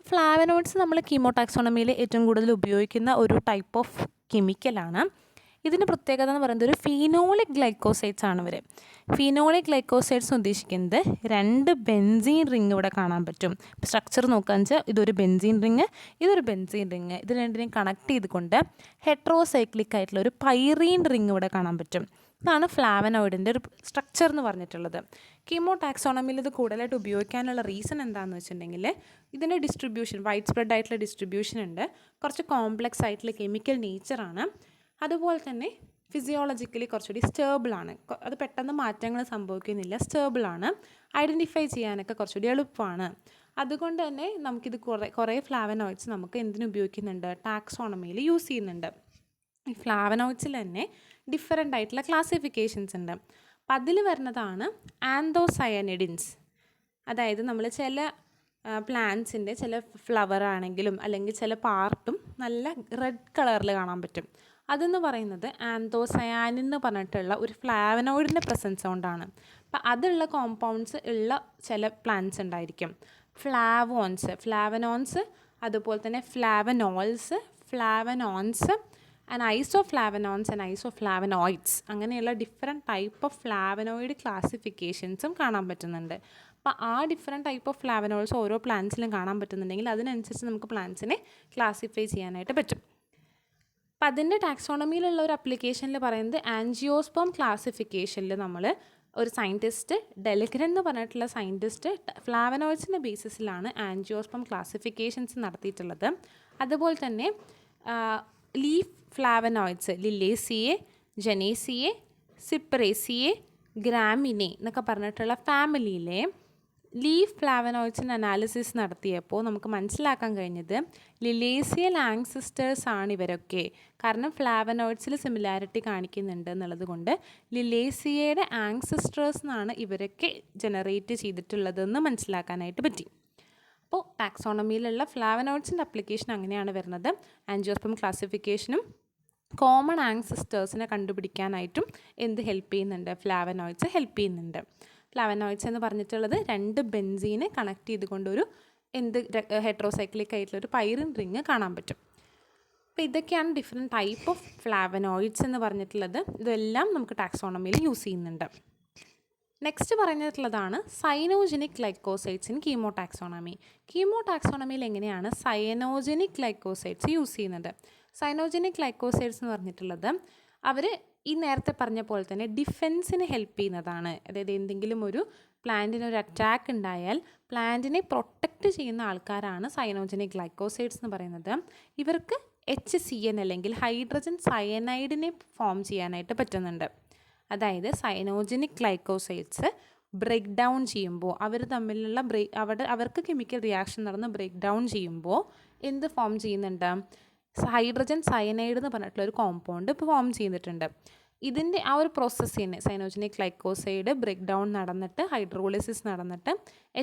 ഫ്ലാവനോയിഡ്സ് നമ്മൾ കീമോ ടാക്സോണമിയിൽ ഏറ്റവും കൂടുതൽ ഉപയോഗിക്കുന്ന ഒരു ടൈപ്പ് ഓഫ് കെമിക്കലാണ്. ഇതിന് പ്രത്യേകത എന്ന് പറയുന്നത് ഒരു ഫീനോളിക് ഗ്ലൈക്കോസൈഡ്സ് ആണ് ഇവർ. ഫീനോളിക് ഗ്ലൈക്കോസൈഡ്സ് ഉദ്ദേശിക്കുന്നത് 2 ബെൻസീൻ റിങ് ഇവിടെ കാണാൻ പറ്റും. സ്ട്രക്ചർ നോക്കുകയെന്ന് വെച്ചാൽ ഇതൊരു ബെൻസീൻ റിങ്, ഇതൊരു ബെൻസീൻ റിങ്, ഇത് രണ്ടിനെയും കണക്ട് ചെയ്തുകൊണ്ട് ഹെട്രോസൈക്ലിക് ആയിട്ടുള്ള ഒരു പൈറീൻ റിങ് ഇവിടെ കാണാൻ പറ്റും. ഇതാണ് ഫ്ലാവനോയിഡിൻ്റെ ഒരു സ്ട്രക്ചർ എന്ന് പറഞ്ഞിട്ടുള്ളത്. കീമോ ടാക്സോണമിയിൽ ഇത് കൂടുതലായിട്ട് ഉപയോഗിക്കാനുള്ള റീസൺ എന്താണെന്ന് വെച്ചിട്ടുണ്ടെങ്കിൽ ഇതിൻ്റെ ഡിസ്ട്രിബ്യൂഷൻ, വൈഡ് സ്പ്രെഡ് ആയിട്ടുള്ള ഡിസ്ട്രിബ്യൂഷൻ ഉണ്ട്, കുറച്ച് കോംപ്ലക്സ് ആയിട്ടുള്ള കെമിക്കൽ നേച്ചറാണ്, അതുപോലെ തന്നെ ഫിസിയോളജിക്കലി കുറച്ചുകൂടി സ്റ്റേബിളാണ്. അത് പെട്ടെന്ന് മാറ്റങ്ങൾ സംഭവിക്കുന്നില്ല, സ്റ്റേബിളാണ്, ഐഡൻറ്റിഫൈ ചെയ്യാനൊക്കെ കുറച്ചുകൂടി എളുപ്പമാണ്. അതുകൊണ്ട് തന്നെ നമുക്കിത് കുറേ ഫ്ലാവനോയിഡ്സ് നമുക്ക് എന്തിനു ഉപയോഗിക്കുന്നുണ്ട്, ടാക്സോണമിയിൽ യൂസ് ചെയ്യുന്നുണ്ട്. ഈ ഫ്ലാവനോയിഡ്സിൽ തന്നെ ഡിഫറെൻ്റ് ആയിട്ടുള്ള ക്ലാസിഫിക്കേഷൻസ് ഉണ്ട്. അപ്പം അതിൽ വരുന്നതാണ് ആന്തോസയനിഡിൻസ്. അതായത് നമ്മൾ ചില പ്ലാന്റ്സിൻ്റെ ചില ഫ്ലവർ ആണെങ്കിലും അല്ലെങ്കിൽ ചില പാർട്ടും നല്ല റെഡ് കളറിൽ കാണാൻ പറ്റും. അതെന്ന് പറയുന്നത് ആന്തോസയാനിൻ എന്ന് പറഞ്ഞിട്ടുള്ള ഒരു ഫ്ലാവനോയിഡിൻ്റെ പ്രസൻസ് കൊണ്ടാണ്. അപ്പം അതുള്ള കോമ്പൗണ്ട്സ് ഉള്ള ചില പ്ലാന്റ്സ് ഉണ്ടായിരിക്കും. ഫ്ലാവനോൺസ്, അതുപോലെ തന്നെ ഫ്ലാവനോൾസ്, ഫ്ലാവനോൺസ്, ആൻഡ് ഐസോഫ്ലാവനോൺസ് ആൻഡ് ഐസോഫ്ലാവനോയിഡ്സ് അങ്ങനെയുള്ള ഡിഫറെൻറ്റ് ടൈപ്പ് ഓഫ് ഫ്ലാവനോയിഡ് ക്ലാസിഫിക്കേഷൻസും കാണാൻ പറ്റുന്നുണ്ട്. അപ്പോൾ ആ ഡിഫറെൻറ്റ് ടൈപ്പ് ഓഫ് ഫ്ലാവനോയിഡ്സ് ഓരോ പ്ലാന്റ്സിലും കാണാൻ പറ്റുന്നുണ്ടെങ്കിൽ അതിനനുസരിച്ച് നമുക്ക് പ്ലാന്റ്സിനെ ക്ലാസിഫൈ ചെയ്യാനായിട്ട് പറ്റും. അപ്പം അതിൻ്റെ ടാക്സോണമിയിലുള്ള ഒരു അപ്ലിക്കേഷനിൽ പറയുന്നത് ആൻജിയോസ്പേം ക്ലാസിഫിക്കേഷനിൽ നമ്മൾ ഒരു സയൻറ്റിസ്റ്റ് ഡെലഗ്രൻ എന്ന് പറഞ്ഞിട്ടുള്ള സയൻറ്റിസ്റ്റ് ഫ്ലാവനോയിഡ്സിൻ്റെ ബേസിസിലാണ് ആൻജിയോസ്പേം ക്ലാസിഫിക്കേഷൻസ് നടത്തിയിട്ടുള്ളത്. അതുപോലെ തന്നെ ലീഫ് ഫ്ലാവനോയിഡ്സ് ലില്ലേസിയെ, ജനേസിയെ, സിപ്രേസിയെ, ഗ്രാമിനെ എന്നൊക്കെ പറഞ്ഞിട്ടുള്ള ഫാമിലിയിലെ ലീഫ് ഫ്ലാവനോയിഡ്സിൻ്റെ അനാലിസിസ് നടത്തിയപ്പോൾ നമുക്ക് മനസ്സിലാക്കാൻ കഴിഞ്ഞത് ലിലേസിയൽ ആങ്സിസ്റ്റേഴ്സ് ആണ് ഇവരൊക്കെ. കാരണം ഫ്ലാവനോയിഡ്സിൽ സിമിലാരിറ്റി കാണിക്കുന്നുണ്ട് എന്നുള്ളത് കൊണ്ട് ലിലേസിയയുടെ ആങ്സിസ്റ്റേഴ്സ് എന്നാണ് ഇവരൊക്കെ ജനറേറ്റ് ചെയ്തിട്ടുള്ളതെന്ന് മനസ്സിലാക്കാനായിട്ട് പറ്റി. അപ്പോൾ ടാക്സോണമിയിലുള്ള ഫ്ലാവനോയിഡ്സിൻ്റെ അപ്ലിക്കേഷൻ അങ്ങനെയാണ് വരുന്നത്. ആൻജിയോസ്പേം ക്ലാസിഫിക്കേഷനും കോമൺ ആങ്സിസ്റ്റേഴ്സിനെ കണ്ടുപിടിക്കാനായിട്ടും എന്ത് ഹെൽപ്പ് ചെയ്യുന്നുണ്ട്? ഫ്ലാവനോയിഡ്സ് ഹെൽപ്പ് ചെയ്യുന്നുണ്ട്. ഫ്ലാവനോയിഡ്സ് എന്ന് പറഞ്ഞിട്ടുള്ളത് 2 ബെൻസീനെ കണക്ട് ചെയ്തുകൊണ്ടൊരു ഹെട്രോസൈക്ലിക് ആയിട്ടുള്ളൊരു പൈറിൻ റിങ് കാണാൻ പറ്റും. അപ്പോൾ ഇതൊക്കെയാണ് ഡിഫറെൻറ്റ് ടൈപ്പ് ഓഫ് ഫ്ലാവനോയിഡ്സ് എന്ന് പറഞ്ഞിട്ടുള്ളത്. ഇതെല്ലാം നമുക്ക് ടാക്സോണമിയിൽ യൂസ് ചെയ്യുന്നുണ്ട്. നെക്സ്റ്റ് പറഞ്ഞിട്ടുള്ളതാണ് സൈനോജനിക് ഗ്ലൈക്കോസൈഡ്സ് ഇൻ കീമോടാക്സോണമി. കീമോടാക്സോണമിയിൽ എങ്ങനെയാണ് സൈനോജനിക് ഗ്ലൈക്കോസൈഡ്സ് യൂസ് ചെയ്യുന്നത്? സൈനോജനിക് ഗ്ലൈക്കോസൈഡ്സ് എന്ന് പറഞ്ഞിട്ടുള്ളത് അവർ ഈ നേരത്തെ പറഞ്ഞ പോലെ തന്നെ ഡിഫെൻസിന് ഹെൽപ്പ് ചെയ്യുന്നതാണ്. അതായത് എന്തെങ്കിലും ഒരു പ്ലാന്റിന് ഒരു അറ്റാക്ക് ഉണ്ടായാൽ പ്ലാന്റിനെ പ്രൊട്ടക്റ്റ് ചെയ്യുന്ന ആൾക്കാരാണ് സൈനോജനിക് ഗ്ലൈക്കോസൈഡ്സ് എന്ന് പറയുന്നത്. ഇവർക്ക് HCN അല്ലെങ്കിൽ ഹൈഡ്രജൻ സയനൈഡിനെ ഫോം ചെയ്യാനായിട്ട് പറ്റുന്നുണ്ട്. അതായത് സൈനോജനിക് ഗ്ലൈക്കോസൈഡ്സ് ബ്രേക്ക് ഡൗൺ ചെയ്യുമ്പോൾ അവർ തമ്മിലുള്ള അവർക്ക് കെമിക്കൽ റിയാക്ഷൻ നടന്ന് ബ്രേക്ക് ഡൗൺ ചെയ്യുമ്പോൾ എന്ത് ഫോം ചെയ്യുന്നുണ്ട്? ഹൈഡ്രജൻ സയനൈഡ് എന്ന് പറഞ്ഞിട്ടുള്ള ഒരു കോമ്പൗണ്ട് ഇപ്പോൾ ഫോം ചെയ്തിട്ടുണ്ട്. ഇതിൻ്റെ ആ ഒരു പ്രോസസ്സ് തന്നെ സൈനോജനിക് ഗ്ലൈക്കോസൈഡ് ബ്രേക്ക് ഡൗൺ നടന്നിട്ട് ഹൈഡ്രോളിസിസ് നടന്നിട്ട്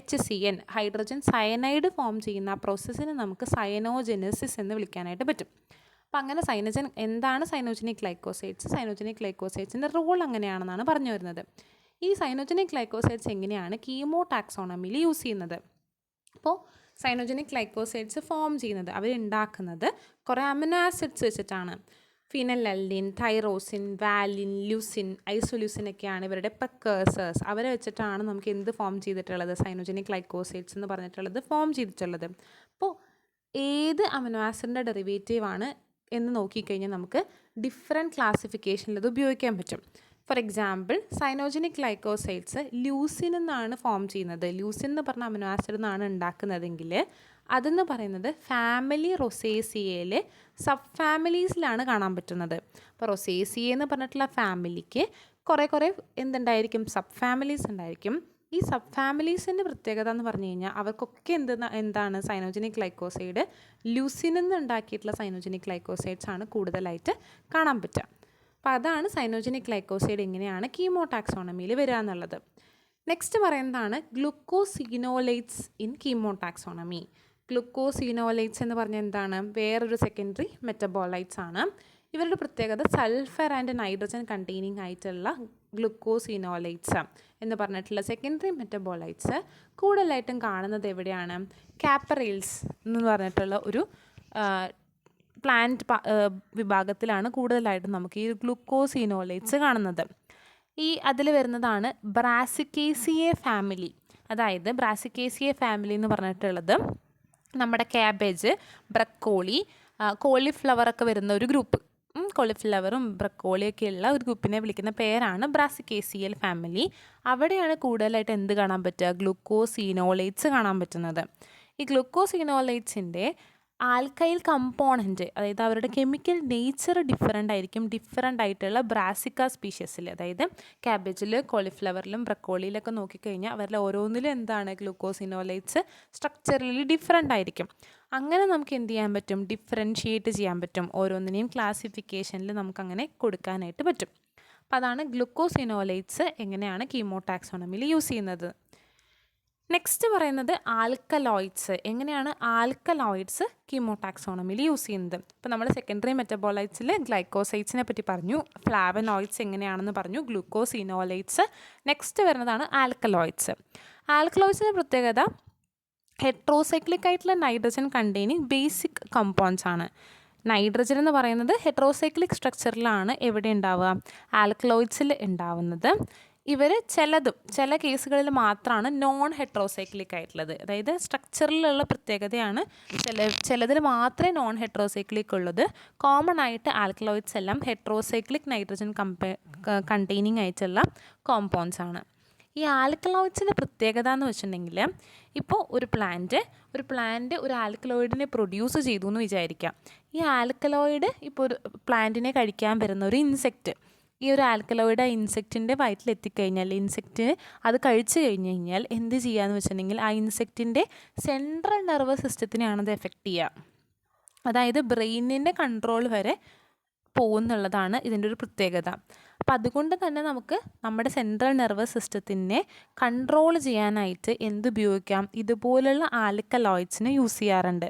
HCN ഹൈഡ്രജൻ സയനൈഡ് ഫോം ചെയ്യുന്ന ആ പ്രോസസ്സിന് നമുക്ക് സയനോജെനസിസ് എന്ന് വിളിക്കാനായിട്ട് പറ്റും. അപ്പോൾ അങ്ങനെ എന്താണ് സൈനോജനിക് ഗ്ലൈക്കോസൈഡ്സ്? സൈനോജനിക് ഗ്ലൈക്കോസൈഡ്സിൻ്റെ റോൾ അങ്ങനെയാണെന്നാണ് പറഞ്ഞു വരുന്നത്. ഈ സൈനോജനിക് ഗ്ലൈക്കോസൈഡ്സ് എങ്ങനെയാണ് കീമോടാക്സോണമിയിൽ യൂസ് ചെയ്യുന്നത്? അപ്പോൾ സൈനോജനിക് ഗ്ലൈക്കോസൈഡ്സ് ഫോം ചെയ്യുന്നത് അവരുണ്ടാക്കുന്നത് കുറേ അമിനോ ആസിഡ്സ് വെച്ചിട്ടാണ്. ഫിനലല്ലിൻ, തൈറോസിൻ, വാലിൻ, ല്യൂസിൻ, ഐസോല്യൂസിൻ ഒക്കെയാണ് ഇവരുടെ പ്രിക്കേഴ്സേഴ്സ്. അവരെ വെച്ചിട്ടാണ് നമുക്ക് എന്ത് ഫോം ചെയ്തിട്ടുള്ളത്? സൈനോജനിക് ഗ്ലൈക്കോസൈഡ്സ് എന്ന് പറഞ്ഞിട്ടുള്ളത് ഫോം ചെയ്തിട്ടുള്ളത്. അപ്പോൾ ഏത് അമിനോ ആസിഡിൻ്റെ ഡെറിവേറ്റീവ് ആണ് എന്ന് നോക്കിക്കഴിഞ്ഞാൽ നമുക്ക് ഡിഫറെൻറ്റ് ക്ലാസിഫിക്കേഷനിൽ ഇത് ഉപയോഗിക്കാൻ പറ്റും. ഫോർ എക്സാമ്പിൾ സൈനോജനിക് ഗ്ലൈക്കോസൈഡ്സ് ലൂസിൻ എന്നാണ് ഫോം ചെയ്യുന്നത്. ലൂസിൻ എന്ന് പറഞ്ഞ അമിനോ ആസിഡ് എന്നാണ് ഉണ്ടാക്കുന്നതെങ്കിൽ അതെന്ന് പറയുന്നത് ഫാമിലി റൊസേസിയയിലെ സബ് ഫാമിലീസിലാണ് കാണാൻ പറ്റുന്നത്. അപ്പോൾ റൊസേസിയ എന്ന് പറഞ്ഞിട്ടുള്ള ഫാമിലിക്ക് കുറേ എന്തുണ്ടായിരിക്കും? സബ് ഫാമിലീസ് ഉണ്ടായിരിക്കും. ഈ സബ് ഫാമിലീസിൻ്റെ പ്രത്യേകത എന്ന് പറഞ്ഞു കഴിഞ്ഞാൽ അവർക്കൊക്കെ എന്താണ് സൈനോജനിക് ഗ്ലൈക്കോസൈഡ് ലൂസിൻ എന്ന് ഉണ്ടാക്കിയിട്ടുള്ള സൈനോജനിക് ഗ്ലൈക്കോസൈഡ്സ് ആണ് കൂടുതലായിട്ട് കാണാൻ പറ്റുക. അപ്പോൾ അതാണ് സൈനോജനിക് ഗ്ലൈക്കോസൈഡ് എങ്ങനെയാണ് കീമോടാക്സോണമിയിൽ വരിക എന്നുള്ളത്. നെക്സ്റ്റ് പറയുന്നതാണ് ഗ്ലൂക്കോസിനോലേറ്റ്സ് ഇൻ കീമോടാക്സോണമി. ഗ്ലൂക്കോസിനോലേറ്റ്സ് എന്ന് പറഞ്ഞാൽ എന്താണ്? വേറൊരു സെക്കൻഡറി മെറ്റബോളൈറ്റ്സ് ആണ്. ഇവരുടെ പ്രത്യേകത സൾഫർ ആൻഡ് നൈട്രജൻ കണ്ടെയ്നിങ് ആയിട്ടുള്ള ഗ്ലൂക്കോസിനോലേറ്റ്സ് എന്ന് പറഞ്ഞിട്ടുള്ള സെക്കൻഡറി മെറ്റബോളൈറ്റ്സ് കൂടുതലായിട്ടും കാണുന്നത് എവിടെയാണ്? കാപ്പറൈൽസ് എന്ന് പറഞ്ഞിട്ടുള്ള ഒരു പ്ലാന്റ് വിഭാഗത്തിലാണ് കൂടുതലായിട്ടും നമുക്ക് ഈ ഗ്ലൂക്കോസിനോലേറ്റ്സ് കാണുന്നത്. അതിൽ വരുന്നതാണ് ബ്രാസിക്കേസിയെ ഫാമിലി. അതായത് ബ്രാസിക്കേസിയെ ഫാമിലി എന്ന് പറഞ്ഞിട്ടുള്ളത് നമ്മുടെ ക്യാബേജ്, ബ്രക്കോളി, കോളിഫ്ലവറൊക്കെ വരുന്ന ഒരു ഗ്രൂപ്പ്. കോളിഫ്ലവറും ബ്രക്കോളിയൊക്കെ ഉള്ള ഒരു ഗ്രൂപ്പിനെ വിളിക്കുന്ന പേരാണ് ബ്രാസിക്കേസിയൽ ഫാമിലി. അവിടെയാണ് കൂടുതലായിട്ട് എന്ത് കാണാൻ പറ്റുക? ഗ്ലൂക്കോസിനോലേറ്റ്സ് കാണാൻ പറ്റുന്നത്. ഈ ഗ്ലൂക്കോസിനോലേറ്റ്സിൻ്റെ ആൽക്കൈൽ കമ്പോണൻറ്റ്, അതായത് അവരുടെ കെമിക്കൽ നേച്ചർ ഡിഫറെൻ്റ് ആയിരിക്കും ഡിഫറെൻ്റ് ആയിട്ടുള്ള ബ്രാസിക്ക സ്പീഷ്യസിൽ. അതായത് ക്യാബേജിൽ, കോളിഫ്ലവറിലും ബ്രക്കോളിയിലൊക്കെ നോക്കിക്കഴിഞ്ഞാൽ അവരിൽ ഓരോന്നിലും എന്താണ്? ഗ്ലൂക്കോസിനോലേറ്റ്സ് സ്ട്രക്ചറലി ഡിഫറെൻ്റ് ആയിരിക്കും. അങ്ങനെ നമുക്ക് എന്ത് ചെയ്യാൻ പറ്റും? ഡിഫറൻഷിയേറ്റ് ചെയ്യാൻ പറ്റും. ഓരോന്നിനെയും ക്ലാസിഫിക്കേഷനിൽ നമുക്കങ്ങനെ കൊടുക്കാനായിട്ട് പറ്റും. അപ്പോൾ അതാണ് ഗ്ലൂക്കോസിനോലേറ്റ്സ് എങ്ങനെയാണ് കീമോടാക്സോണമിയിൽ യൂസ് ചെയ്യുന്നത്. നെക്സ്റ്റ് പറയുന്നത് ആൽക്കലോയിഡ്സ്. എങ്ങനെയാണ് ആൽക്കലോയിഡ്സ് കീമോടാക്സോണമിയിൽ യൂസ് ചെയ്യുന്നത്? ഇപ്പോൾ നമ്മൾ സെക്കൻഡറി മെറ്റബോളൈറ്റ്സിൽ ഗ്ലൈക്കോസൈഡ്സിനെ പറ്റി പറഞ്ഞു, ഫ്ലാവനോയിഡ്സ് എങ്ങനെയാണെന്ന് പറഞ്ഞു, ഗ്ലൂക്കോസിനോലേറ്റ്സ്. നെക്സ്റ്റ് വരുന്നതാണ് ആൽക്കലോയിഡ്സ്. ആൽക്കലോയിഡ്സിൻ്റെ പ്രത്യേകത ഹെട്രോസൈക്ലിക് ആയിട്ടുള്ള നൈട്രജൻ കണ്ടെയ്നിങ് ബേസിക് കമ്പൗണ്ട്സ് ആണ്. നൈട്രജൻ എന്ന് പറയുന്നത് ഹെറ്ററോസൈക്ലിക് സ്ട്രക്ചറിലാണ് എവിടെ ഉണ്ടാവുക, ആൽക്കലോയിഡ്സിൽ ഉണ്ടാവുന്നത്. ഇവർ ചില കേസുകളിൽ മാത്രമാണ് നോൺ ഹെറ്ററോസൈക്ലിക് ആയിട്ടുള്ളത്. അതായത് സ്ട്രക്ചറിലുള്ള പ്രത്യേകതയാണ്, ചിലതിൽ മാത്രമേ നോൺ ഹെറ്ററോസൈക്ലിക് ഉള്ളത്. കോമൺ ആയിട്ട് ആൽക്കലോയിഡ്സ് എല്ലാം ഹെറ്ററോസൈക്ലിക് നൈട്രജൻ കണ്ടെയ്നിങ് ആയിട്ടുള്ള കോമ്പൗണ്ട്സ് ആണ്. ഈ ആൽക്കലോയിഡ്സിൻ്റെ പ്രത്യേകത എന്ന് വെച്ചിട്ടുണ്ടെങ്കിൽ, ഇപ്പോൾ ഒരു പ്ലാന്റ് ഒരു ആൽക്കലോയിഡിനെ പ്രൊഡ്യൂസ് ചെയ്തു എന്ന് വിചാരിക്കാം. ഈ ആൽക്കലോയിഡ് ഇപ്പോൾ ഒരു പ്ലാന്റിനെ കഴിക്കാൻ വരുന്ന ഒരു ഇൻസെക്റ്റ്, ഈ ഒരു ആൽക്കലോയിഡ് ആ ഇൻസെക്റ്റിൻ്റെ വയറ്റിലെത്തിക്കഴിഞ്ഞാൽ, ഇൻസെക്റ്റ് അത് കഴിച്ചു കഴിഞ്ഞ് കഴിഞ്ഞാൽ എന്ത് ചെയ്യുകയെന്ന് വെച്ചിട്ടുണ്ടെങ്കിൽ ആ ഇൻസെക്റ്റിൻ്റെ സെൻട്രൽ നെർവസ് സിസ്റ്റത്തിനെയാണ് അത് എഫക്റ്റ് ചെയ്യുക. അതായത് ബ്രെയിനിൻ്റെ കൺട്രോൾ വരെ പോകുന്നുള്ളതാണ് ഇതിൻ്റെ ഒരു പ്രത്യേകത. അപ്പം അതുകൊണ്ട് തന്നെ നമുക്ക് നമ്മുടെ സെൻട്രൽ നെർവസ് സിസ്റ്റത്തിനെ കൺട്രോൾ ചെയ്യാനായിട്ട് എന്തുപയോഗിക്കാം, ഇതുപോലുള്ള ആൽക്കലോയിഡ്സിനെ യൂസ് ചെയ്യാറുണ്ട്.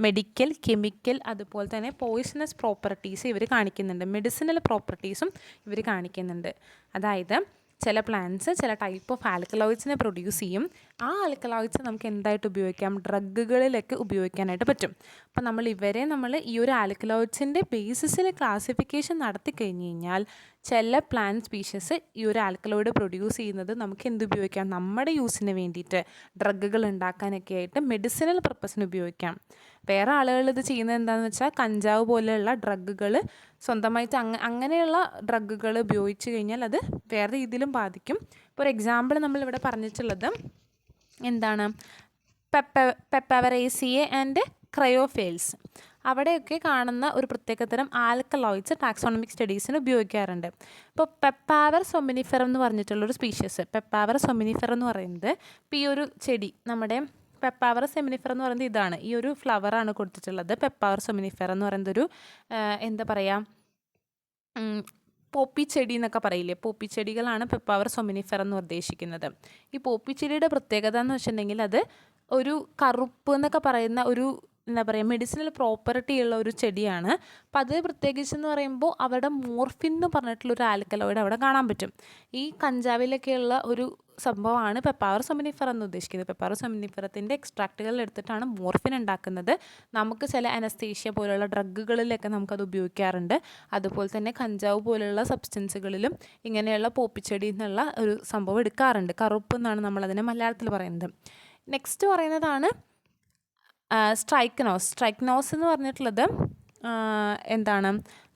മെഡിക്കൽ, കെമിക്കൽ, അതുപോലെ തന്നെ പോയിസണസ് പ്രോപ്പർട്ടീസ് ഇവർ കാണിക്കുന്നുണ്ട്, മെഡിസിനൽ പ്രോപ്പർട്ടീസും ഇവർ കാണിക്കുന്നുണ്ട്. അതായത് ചില പ്ലാന്റ്സ് ചില ടൈപ്പ് ഓഫ് ആൽക്കലോയിഡ്സിനെ പ്രൊഡ്യൂസ് ചെയ്യും. ആ ആൽക്കലോയിഡ്സ് നമുക്ക് എന്തായിട്ട് ഉപയോഗിക്കാം, ഡ്രഗുകളിലൊക്കെ ഉപയോഗിക്കാനായിട്ട് പറ്റും. അപ്പം നമ്മൾ ഈ ഒരു ആൽക്കലോയിഡ്സിൻ്റെ ബേസിസിൽ ക്ലാസിഫിക്കേഷൻ നടത്തി കഴിഞ്ഞ് കഴിഞ്ഞാൽ ചില പ്ലാന്റ് സ്പീഷീസ് ഈ ഒരു ആൽക്കലോയിഡ് പ്രൊഡ്യൂസ് ചെയ്യുന്നത് നമുക്ക് എന്തുപയോഗിക്കാം, നമ്മുടെ യൂസിന് വേണ്ടിയിട്ട് ഡ്രഗുകൾ ഉണ്ടാക്കാനൊക്കെ ആയിട്ട് മെഡിസിനൽ പർപ്പസിന് ഉപയോഗിക്കാം. വേറെ ആളുകൾ ഇത് ചെയ്യുന്നത് എന്താണെന്ന് വെച്ചാൽ കഞ്ചാവ് പോലെയുള്ള ഡ്രഗുകൾ സ്വന്തമായിട്ട് അങ്ങനെയുള്ള ഡ്രഗുകൾ ഉപയോഗിച്ച് കഴിഞ്ഞാൽ അത് വേറെ രീതിയിലും ബാധിക്കും. ഇപ്പോൾ ഒരു എക്സാമ്പിൾ നമ്മളിവിടെ പറഞ്ഞിട്ടുള്ളത് എന്താണ്, പെപ്പവറേസിയെ ആൻഡ് ക്രയോഫേൽസ്, അവിടെയൊക്കെ കാണുന്ന ഒരു പ്രത്യേകതരം ആൽക്കലോയിഡ്സ് ടാക്സോണമിക് സ്റ്റഡീസിന് ഉപയോഗിക്കാറുണ്ട്. ഇപ്പോൾ പെപ്പാവർ സൊമിനിഫെറം എന്ന് പറഞ്ഞിട്ടുള്ളൊരു സ്പീഷ്യസ്, പെപ്പാവർ സൊമിനിഫെറം എന്ന് പറയുന്നത് ഇപ്പോൾ ഈ ഒരു ചെടി, നമ്മുടെ പെപ്പാവർ സെമിനിഫെറം എന്ന് പറയുന്നത് ഇതാണ്, ഈ ഒരു ഫ്ലവറാണ് കൊടുത്തിട്ടുള്ളത്. പെപ്പാവർ സൊമിനിഫെറം എന്ന് പറയുന്നത് ഒരു എന്താ പറയുക, പോപ്പി ചെടി എന്നൊക്കെ പറയില്ലേ, പോപ്പി ചെടികളാണ് പെപ്പാവർ സൊമിനിഫെറം എന്ന് ഉദ്ദേശിക്കുന്നത്. ഈ പോപ്പി ചെടിയുടെ പ്രത്യേകത എന്ന് വെച്ചിട്ടുണ്ടെങ്കിൽ അത് ഒരു കറുപ്പ് എന്നൊക്കെ പറയുന്ന ഒരു എന്താ പറയുക മെഡിസിനൽ പ്രോപ്പർട്ടി ഉള്ള ഒരു ചെടിയാണ്. അപ്പം അത് പ്രത്യേകിച്ചെന്ന് പറയുമ്പോൾ അവിടെ മോർഫിൻ എന്ന് പറഞ്ഞിട്ടുള്ളൊരു ആൽക്കലോയിഡ് അവിടെ കാണാൻ പറ്റും. ഈ കഞ്ചാവിലൊക്കെയുള്ള ഒരു സംഭവമാണ് പെപ്പാവർ സൊമിനിഫെറം എന്ന് ഉദ്ദേശിക്കുന്നത്. പെപ്പാവർ സൊമിനിഫെറത്തിൻ്റെ എക്സ്ട്രാക്റ്റുകൾ എടുത്തിട്ടാണ് മോർഫിൻ ഉണ്ടാക്കുന്നത്. നമുക്ക് ചില അനസ്തേഷ്യ പോലുള്ള ഡ്രഗുകളിലൊക്കെ നമുക്കത് ഉപയോഗിക്കാറുണ്ട്. അതുപോലെ തന്നെ കഞ്ചാവ് പോലുള്ള സബ്സ്റ്റൻസുകളിലും ഇങ്ങനെയുള്ള പോപ്പിച്ചെടി എന്നുള്ള ഒരു സംഭവം എടുക്കാറുണ്ട്. കറുപ്പ് എന്നാണ് നമ്മളതിനെ മലയാളത്തിൽ പറയുന്നത്. നെക്സ്റ്റ് പറയുന്നതാണ് സ്ട്രൈക്കനോസ് എന്ന് പറഞ്ഞിട്ടുള്ളത് എന്താണ്,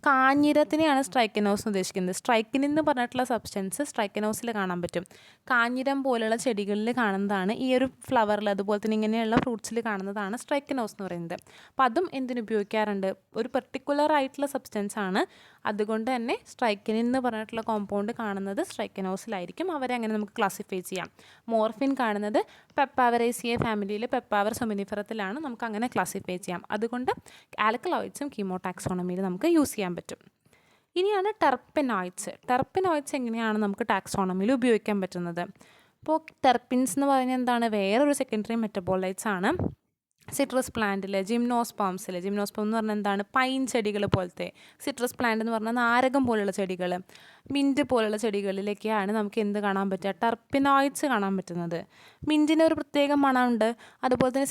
കാഞ്ഞിരത്തിനെയാണ് സ്ട്രൈക്കനോസ് എന്ന് ഉദ്ദേശിക്കുന്നത്. സ്ട്രൈക്കിൻ എന്ന് പറഞ്ഞിട്ടുള്ള സബ്സ്റ്റൻസ് സ്ട്രൈക്കനോസിൽ കാണാൻ പറ്റും. കാഞ്ഞിരം പോലുള്ള ചെടികളിൽ കാണുന്നതാണ് ഈ ഒരു ഫ്ലവറിൽ, അതുപോലെ തന്നെ ഇങ്ങനെയുള്ള ഫ്രൂട്ട്സിൽ കാണുന്നതാണ് സ്ട്രൈക്കനോസ് എന്ന് പറയുന്നത്. അപ്പോൾ അതും എന്തിനുപയോഗിക്കാറുണ്ട്, ഒരു പെർട്ടിക്കുലർ ആയിട്ടുള്ള സബ്സ്റ്റൻസ് ആണ്. അതുകൊണ്ട് തന്നെ സ്ട്രൈക്കിനിൻ എന്ന് പറഞ്ഞിട്ടുള്ള കോമ്പൗണ്ട് കാണുന്നത് സ്ട്രൈക്കനോസിലായിരിക്കും. അവരെ അങ്ങനെ നമുക്ക് ക്ലാസിഫൈ ചെയ്യാം. മോർഫിൻ കാണുന്നത് പെപ്പാവറേസിയ ഫാമിലിയിൽ പെപ്പാവർ സൊമിനിഫെറത്തിലാണ്, നമുക്ക് അങ്ങനെ ക്ലാസിഫൈ ചെയ്യാം. അതുകൊണ്ട് ആൽക്കലോയിഡ്സും കീമോടാക്സോണമിയിൽ നമുക്ക് യൂസ് ചെയ്യാൻ പറ്റും. ഇനിയാണ് ടെർപ്പനോയിഡ്സ് എങ്ങനെയാണ് നമുക്ക് ടാക്സോണമിയിൽ ഉപയോഗിക്കാൻ പറ്റുന്നത്. ഇപ്പോൾ ടെർപ്പിൻസ് എന്ന് പറഞ്ഞാൽ എന്താണ്, വേറൊരു സെക്കൻഡറി മെറ്റബോളൈറ്റ്സ് ആണ്. സിട്രസ് പ്ലാന്റിൽ ജിംനോസ്പേം എന്ന് പറഞ്ഞാൽ എന്താണ്, പൈൻ ചെടികൾ പോലത്തെ. സിട്രസ് പ്ലാന്റ് എന്ന് പറഞ്ഞാൽ നാരകം പോലുള്ള ചെടികൾ, മിൻറ്റ് പോലുള്ള ചെടികളിലേക്കാണ് നമുക്ക് എന്ത് കാണാൻ പറ്റുക, ടെർപ്പിനോയിഡ്സ് കാണാൻ പറ്റുന്നത്. മിൻറ്റിന് ഒരു പ്രത്യേക മണമുണ്ട്, അതുപോലെ തന്നെ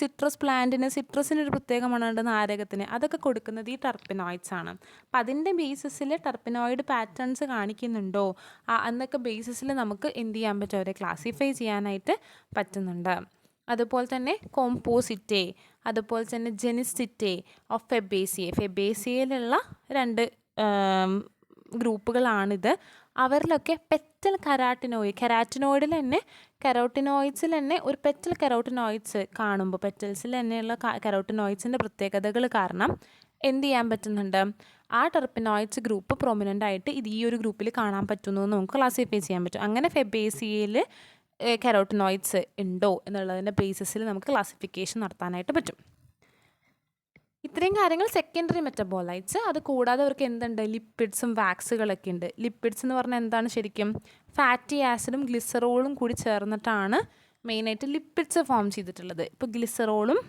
സിട്രസിന് ഒരു പ്രത്യേക മണമുണ്ട്, നാരകത്തിന്. അതൊക്കെ കൊടുക്കുന്നത് ഈ ടെർപ്പിനോയിഡ്സ് ആണ്. അപ്പം അതിൻ്റെ ബേസിസിൽ ടെർപ്പിനോയിഡ് പാറ്റേൺസ് കാണിക്കുന്നുണ്ടോ എന്നൊക്കെ ബേസിസിൽ നമുക്ക് എന്ത് ചെയ്യാൻ പറ്റും, അവരെ ക്ലാസിഫൈ ചെയ്യാനായിട്ട് പറ്റുന്നുണ്ട്. അതുപോലെ തന്നെ കോമ്പോസിറ്റെ, അതുപോലെ തന്നെ ജെനിസിറ്റെ ഓഫ് ഫെബേസിയയിലുള്ള 2 ഗ്രൂപ്പുകളാണിത്. അവരിലൊക്കെ പെറ്റൽ കെരാറ്റിനോയിഡിൽ തന്നെ കെരോട്ടിനോയിഡ്സിൽ തന്നെ ഒരു പെറ്റൽ കെരോട്ടിനോയിഡ്സ് കാണുമ്പോൾ, പെറ്റൽസിൽ തന്നെയുള്ള കെരോട്ടിനോയിഡ്സിൻ്റെ പ്രത്യേകതകൾ കാരണം എന്ത് ചെയ്യാൻ പറ്റുന്നുണ്ട്, ആ ടെർപ്പിനോയിഡ്സ് ഗ്രൂപ്പ് പ്രൊമിനൻ്റ് ആയിട്ട് ഈ ഒരു ഗ്രൂപ്പിൽ കാണാൻ പറ്റുന്നു എന്ന് നമുക്ക് ക്ലാസിഫൈ ചെയ്യാൻ പറ്റും. അങ്ങനെ ഫെബേസിയയിൽ കെരോട്ടിനോയിഡ്സ് ഉണ്ടോ എന്നുള്ളതിൻ്റെ ബേസിസിൽ നമുക്ക് ക്ലാസിഫിക്കേഷൻ നടത്താനായിട്ട് പറ്റും. ഇത്രയും കാര്യങ്ങൾ സെക്കൻഡറി മെറ്റബോളൈറ്റ്സ്. അത് കൂടാതെ അവർക്ക് എന്തുണ്ട്, ലിപ്പിഡ്സും വാക്സുകളൊക്കെ ഉണ്ട്. ലിപ്പിഡ്സ് എന്ന് പറഞ്ഞാൽ എന്താണ് ശരിക്കും, ഫാറ്റി ആസിഡും ഗ്ലിസറോളും കൂടി ചേർന്നിട്ടാണ് മെയിനായിട്ട് ലിപ്പിഡ്സ് ഫോം ചെയ്തിട്ടുള്ളത്. ഇപ്പോൾ ഗ്ലിസറോളും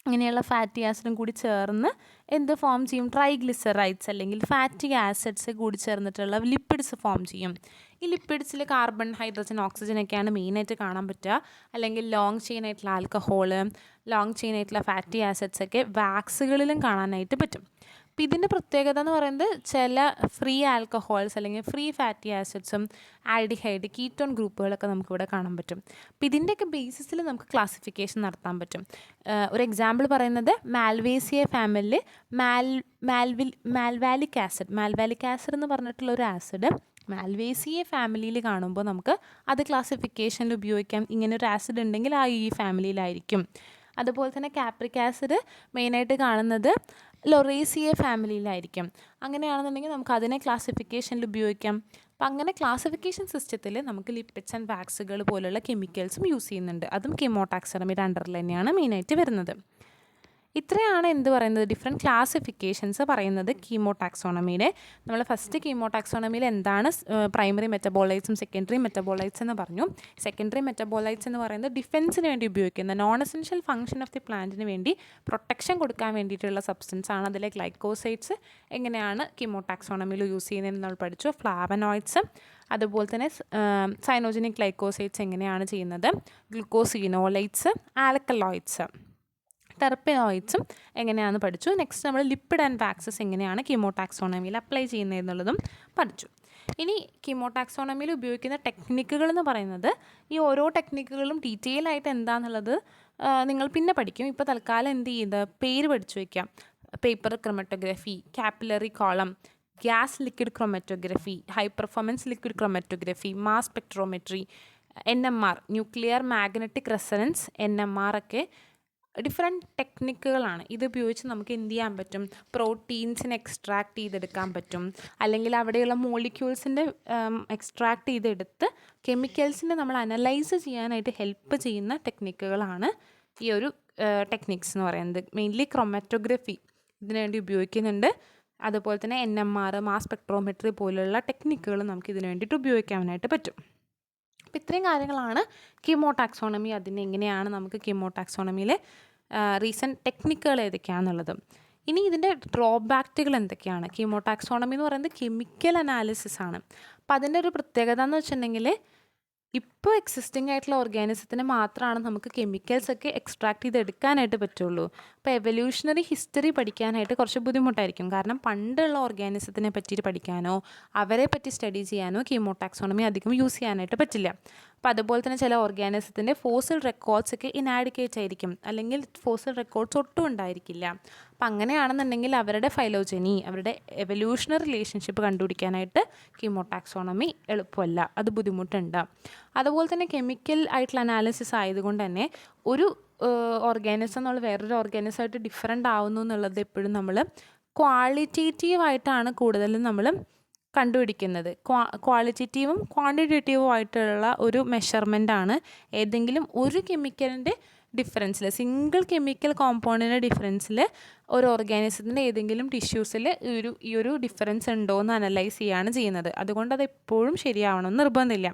ഇങ്ങനെയുള്ള ഫാറ്റി ആസിഡും കൂടി ചേർന്ന് എന്ത് ഫോം ചെയ്യും, ട്രൈഗ്ലിസറൈഡ്സ് അല്ലെങ്കിൽ ഫാറ്റി ആസിഡ്സ് കൂടി ചേർന്നിട്ടുള്ള ലിപ്പിഡ്സ് ഫോം ചെയ്യും. ഈ ലിപ്പിഡ്സിൽ കാർബൺ, ഹൈഡ്രജൻ, ഓക്സിജൻ ഒക്കെയാണ് മെയിനായിട്ട് കാണാൻ പറ്റുക. അല്ലെങ്കിൽ ലോങ് ചെയിൻ ആയിട്ടുള്ള ആൽക്കഹോള്, ലോങ് ചെയിൻ ആയിട്ടുള്ള ഫാറ്റി ആസിഡ്സ് ഒക്കെ വാക്സുകളിലും കാണാനായിട്ട് പറ്റും. അപ്പോൾ ഇതിൻ്റെ പ്രത്യേകത എന്ന് പറയുന്നത് ചില ഫ്രീ ആൽക്കഹോൾസ് അല്ലെങ്കിൽ ഫ്രീ ഫാറ്റി ആസിഡ്സും ആൽഡിഹൈഡ് കീറ്റോൺ ഗ്രൂപ്പുകളൊക്കെ നമുക്കിവിടെ കാണാൻ പറ്റും. അപ്പോൾ ഇതിൻ്റെയൊക്കെ ബേസിസിൽ നമുക്ക് ക്ലാസിഫിക്കേഷൻ നടത്താൻ പറ്റും. ഒരു എക്സാമ്പിൾ പറയുന്നത് മാൽവേസിയ ഫാമിലിയിൽ മാൽവാലിക് ആസിഡ് എന്ന് പറഞ്ഞിട്ടുള്ള ഒരു ആസിഡ് മാൽവേസിയ ഫാമിലിയിൽ കാണുമ്പോൾ നമുക്ക് അത് ക്ലാസിഫിക്കേഷനിൽ ഉപയോഗിക്കാം. ഇങ്ങനെ ഒരു ആസിഡ് ഉണ്ടെങ്കിൽ ഈ ഫാമിലിയിലായിരിക്കും. അതുപോലെ തന്നെ കാപ്രിക് ആസിഡ് മെയിനായിട്ട് കാണുന്നത് ലൊറേസിയ ഫാമിലിയിലായിരിക്കും. അങ്ങനെയാണെന്നുണ്ടെങ്കിൽ നമുക്ക് അതിനെ ക്ലാസിഫിക്കേഷനിൽ ഉപയോഗിക്കാം. അപ്പം അങ്ങനെ ക്ലാസിഫിക്കേഷൻ സിസ്റ്റത്തിൽ നമുക്ക് ലിപ്പിഡ്സ് ആൻഡ് വാക്സുകൾ പോലുള്ള കെമിക്കൽസും യൂസ് ചെയ്യുന്നുണ്ട്. അതും കീമോടാക്സോണമിയുടെ അണ്ടറിൽ തന്നെയാണ് മെയിനായിട്ട് വരുന്നത്. ഇത്രയാണ് എന്ത് പറയുന്നത് ഡിഫറെൻറ്റ് ക്ലാസിഫിക്കേഷൻസ് പറയുന്നത് കീമോടാക്സോണമിയുടെ. നമ്മൾ ഫസ്റ്റ് കീമോടാക്സോണമിയിൽ എന്താണ് പ്രൈമറി മെറ്റബോളൈറ്റ്സും സെക്കൻഡറി മെറ്റബോളൈറ്റ്സ് എന്ന് പറഞ്ഞു. സെക്കൻഡറി മെറ്റബോളൈറ്റ്സ് എന്ന് പറയുന്നത് ഡിഫെൻസിന് വേണ്ടി ഉപയോഗിക്കുന്ന non essential function of the പ്ലാന്റിന് വേണ്ടി പ്രൊട്ടക്ഷൻ കൊടുക്കാൻ വേണ്ടിയിട്ടുള്ള സബ്സ്റ്റൻസ് ആണ്. അതിലെ ഗ്ലൈക്കോസൈഡ്സ് എങ്ങനെയാണ് കീമോടാക്സോണമിയിൽ യൂസ് ചെയ്യുന്നതെന്ന് നമ്മൾ പഠിച്ചു. ഫ്ലാവനോയിഡ്സ്, അതുപോലെ തന്നെ സൈനോജനിക് ഗ്ലൈക്കോസൈഡ്സ് എങ്ങനെയാണ് ചെയ്യുന്നത്, ഗ്ലൂക്കോസിനോലൈറ്റ്സ്, ആൽക്കലോയിഡ്സ്, ടെർപ്പിനോയിഡ്സും എങ്ങനെയാണെന്ന് പഠിച്ചു. നെക്സ്റ്റ് നമ്മൾ ലിപ്പിഡ് ആൻഡ് വാക്സസ് എങ്ങനെയാണ് കീമോടാക്സോണമിയിൽ അപ്ലൈ ചെയ്യുന്നതെന്നുള്ളതും പഠിച്ചു. ഇനി കീമോടാക്സോണമിയിൽ ഉപയോഗിക്കുന്ന ടെക്നിക്കുകൾ എന്ന് പറയുന്നത് ഈ ഓരോ ടെക്നിക്കുകളും ഡീറ്റെയിൽ ആയിട്ട് എന്താണെന്നുള്ളത് നിങ്ങൾ പിന്നെ പഠിക്കും. ഇപ്പോൾ തൽക്കാലം എന്ത് ചെയ്യുന്നത് പേര് പഠിച്ചു വയ്ക്കാം. Paper chromatography, capillary column, gas liquid chromatography, high performance liquid chromatography, mass spectrometry, NMR nuclear magnetic resonance, NMR ഒക്കെ ഡിഫറെൻറ്റ് ടെക്നിക്കുകളാണ്. ഇത് ഉപയോഗിച്ച് നമുക്ക് എന്ത് ചെയ്യാൻ പറ്റും, പ്രോട്ടീൻസിനെ എക്സ്ട്രാക്ട് ചെയ്തെടുക്കാൻ പറ്റും. അല്ലെങ്കിൽ അവിടെയുള്ള മോളിക്യൂൾസിൻ്റെ എക്സ്ട്രാക്ട് ചെയ്തെടുത്ത് കെമിക്കൽസിനെ നമ്മൾ അനലൈസ് ചെയ്യാനായിട്ട് ഹെൽപ്പ് ചെയ്യുന്ന ടെക്നിക്കുകളാണ് ഈ ഒരു ടെക്നിക്സ് എന്ന് പറയുന്നത്. മെയിൻലി ക്രൊമറ്റോഗ്രഫി ഇതിനു വേണ്ടി ഉപയോഗിക്കുന്നുണ്ട്. അതുപോലെ തന്നെ NMR, മാസ് സ്പെക്ട്രോമെട്രി പോലുള്ള ടെക്നിക്കുകൾ നമുക്ക് ഇതിനു വേണ്ടിയിട്ട് ഉപയോഗിക്കാനായിട്ട് പറ്റും. അപ്പോൾ ഇത്രയും കാര്യങ്ങളാണ് കീമോടാക്സോണമി. അതിനെങ്ങനെയാണ് നമുക്ക് കീമോടാക്സോണമിയിലെ റീസെൻറ്റ് ടെക്നിക്കുകൾ ഏതൊക്കെയാണെന്നുള്ളത്. ഇനി ഇതിൻ്റെ ഡ്രോബാക്റ്റുകൾ എന്തൊക്കെയാണ്? കീമോടാക്സോണമി എന്ന് പറയുന്നത് കെമിക്കൽ അനാലിസിസ് ആണ്. അപ്പോൾ അതിൻ്റെ ഒരു പ്രത്യേകത എന്ന് വെച്ചിട്ടുണ്ടെങ്കിൽ ഇപ്പോൾ എക്സിസ്റ്റിംഗ് ആയിട്ടുള്ള ഓർഗാനിസത്തിന് മാത്രമാണ് നമുക്ക് കെമിക്കൽസൊക്കെ എക്സ്ട്രാക്ട് ചെയ്തെടുക്കാനായിട്ട് പറ്റുള്ളൂ. അപ്പോൾ എവല്യൂഷണറി ഹിസ്റ്ററി പഠിക്കാനായിട്ട് കുറച്ച് ബുദ്ധിമുട്ടായിരിക്കും. കാരണം പണ്ടുള്ള ഓർഗാനിസത്തിനെ പറ്റിയിട്ട് പഠിക്കാനോ അവരെ പറ്റി സ്റ്റഡി ചെയ്യാനോ കീമോടാക്സോണമി അധികം യൂസ് ചെയ്യാനായിട്ട് പറ്റില്ല. അപ്പോൾ അതുപോലെ തന്നെ ചില ഓർഗാനിസത്തിൻ്റെ ഫോസിൽ റെക്കോർഡ്സ് ഒക്കെ ഇനാഡിക്കേറ്റ് ആയിരിക്കും, അല്ലെങ്കിൽ ഫോസിൽ റെക്കോർഡ്സ് ഒട്ടും ഉണ്ടായിരിക്കില്ല. അപ്പം അങ്ങനെയാണെന്നുണ്ടെങ്കിൽ അവരുടെ ഫൈലോജനി, അവരുടെ എവല്യൂഷണറി റിലേഷൻഷിപ്പ് കണ്ടുപിടിക്കാനായിട്ട് കീമോടാക്സോണമി എളുപ്പമല്ല, അത് ബുദ്ധിമുട്ടുണ്ട്. അതുപോലെ തന്നെ കെമിക്കൽ ആയിട്ടുള്ള അനാലിസിസ് ആയതുകൊണ്ട് തന്നെ ഒരു ഓർഗാനിസം എന്നുള്ള വേറൊരു ഓർഗാനിസമായിട്ട് ഡിഫറെൻ്റ് ആവുന്നു എന്നുള്ളത് എപ്പോഴും നമ്മൾ ക്വാളിറ്റേറ്റീവായിട്ടാണ് കൂടുതലും നമ്മൾ കണ്ടുപിടിക്കുന്നത്. ക്വാളിറ്റേറ്റീവും ക്വാണ്ടിറ്റേറ്റീവും ആയിട്ടുള്ള ഒരു മെഷർമെൻ്റാണ് ഏതെങ്കിലും ഒരു കെമിക്കലിൻ്റെ ഡിഫറൻസിൽ, സിംഗിൾ കെമിക്കൽ കോമ്പൗണ്ടിൻ്റെ ഡിഫറൻസിൽ ഒരു ഓർഗാനിസത്തിൻ്റെ ഏതെങ്കിലും ടിഷ്യൂസിൽ ഈ ഒരു ഡിഫറൻസ് ഉണ്ടോ എന്ന് അനലൈസ് ചെയ്യുകയാണ് ചെയ്യുന്നത്. അതുകൊണ്ട് അത് എപ്പോഴും ശരിയാവണമെന്ന് നിർബന്ധമില്ല.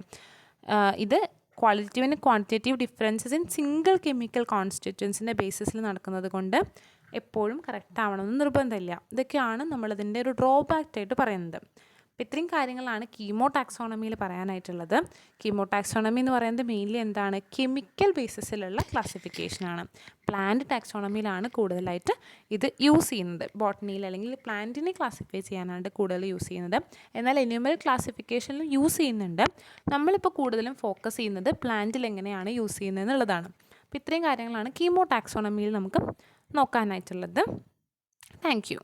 ഇത് qualitative and quantitative differences in single chemical കോൺസ്റ്റിറ്റ്യൂവൻസിൻ്റെ ബേസിസിൽ നടക്കുന്നത് കൊണ്ട് എപ്പോഴും കറക്റ്റ് ആവണമെന്ന് നിർബന്ധമില്ല. ഇതൊക്കെയാണ് നമ്മളതിൻ്റെ ഒരു ഡ്രോബാക്റ്റ് ആയിട്ട് പറയുന്നത്. അപ്പോൾ ഇത്രയും കാര്യങ്ങളാണ് കീമോടാക്സോണമിയിൽ പറയാനായിട്ടുള്ളത്. കീമോടാക്സോണമി എന്ന് പറയുന്നത് മെയിൻലി എന്താണ്, കെമിക്കൽ ബേസിസിലുള്ള ക്ലാസിഫിക്കേഷനാണ്. പ്ലാന്റ് ടാക്സോണമിയിലാണ് കൂടുതലായിട്ട് ഇത് യൂസ് ചെയ്യുന്നത്. ബോട്ടണിയിൽ അല്ലെങ്കിൽ പ്ലാന്റിനെ ക്ലാസിഫൈ ചെയ്യാനാണ് കൂടുതൽ യൂസ് ചെയ്യുന്നത്. എന്നാൽ എനിമൽ ക്ലാസിഫിക്കേഷനിലും യൂസ് ചെയ്യുന്നുണ്ട്. നമ്മളിപ്പോൾ കൂടുതലും ഫോക്കസ് ചെയ്യുന്നത് പ്ലാന്റിൽ എങ്ങനെയാണ് യൂസ് ചെയ്യുന്നത് എന്നുള്ളതാണ്. അപ്പോൾ ഇത്രയും കാര്യങ്ങളാണ് കീമോടാക്സോണമിയിൽ നമുക്ക് നോക്കാനായിട്ടുള്ളത്. Thank you.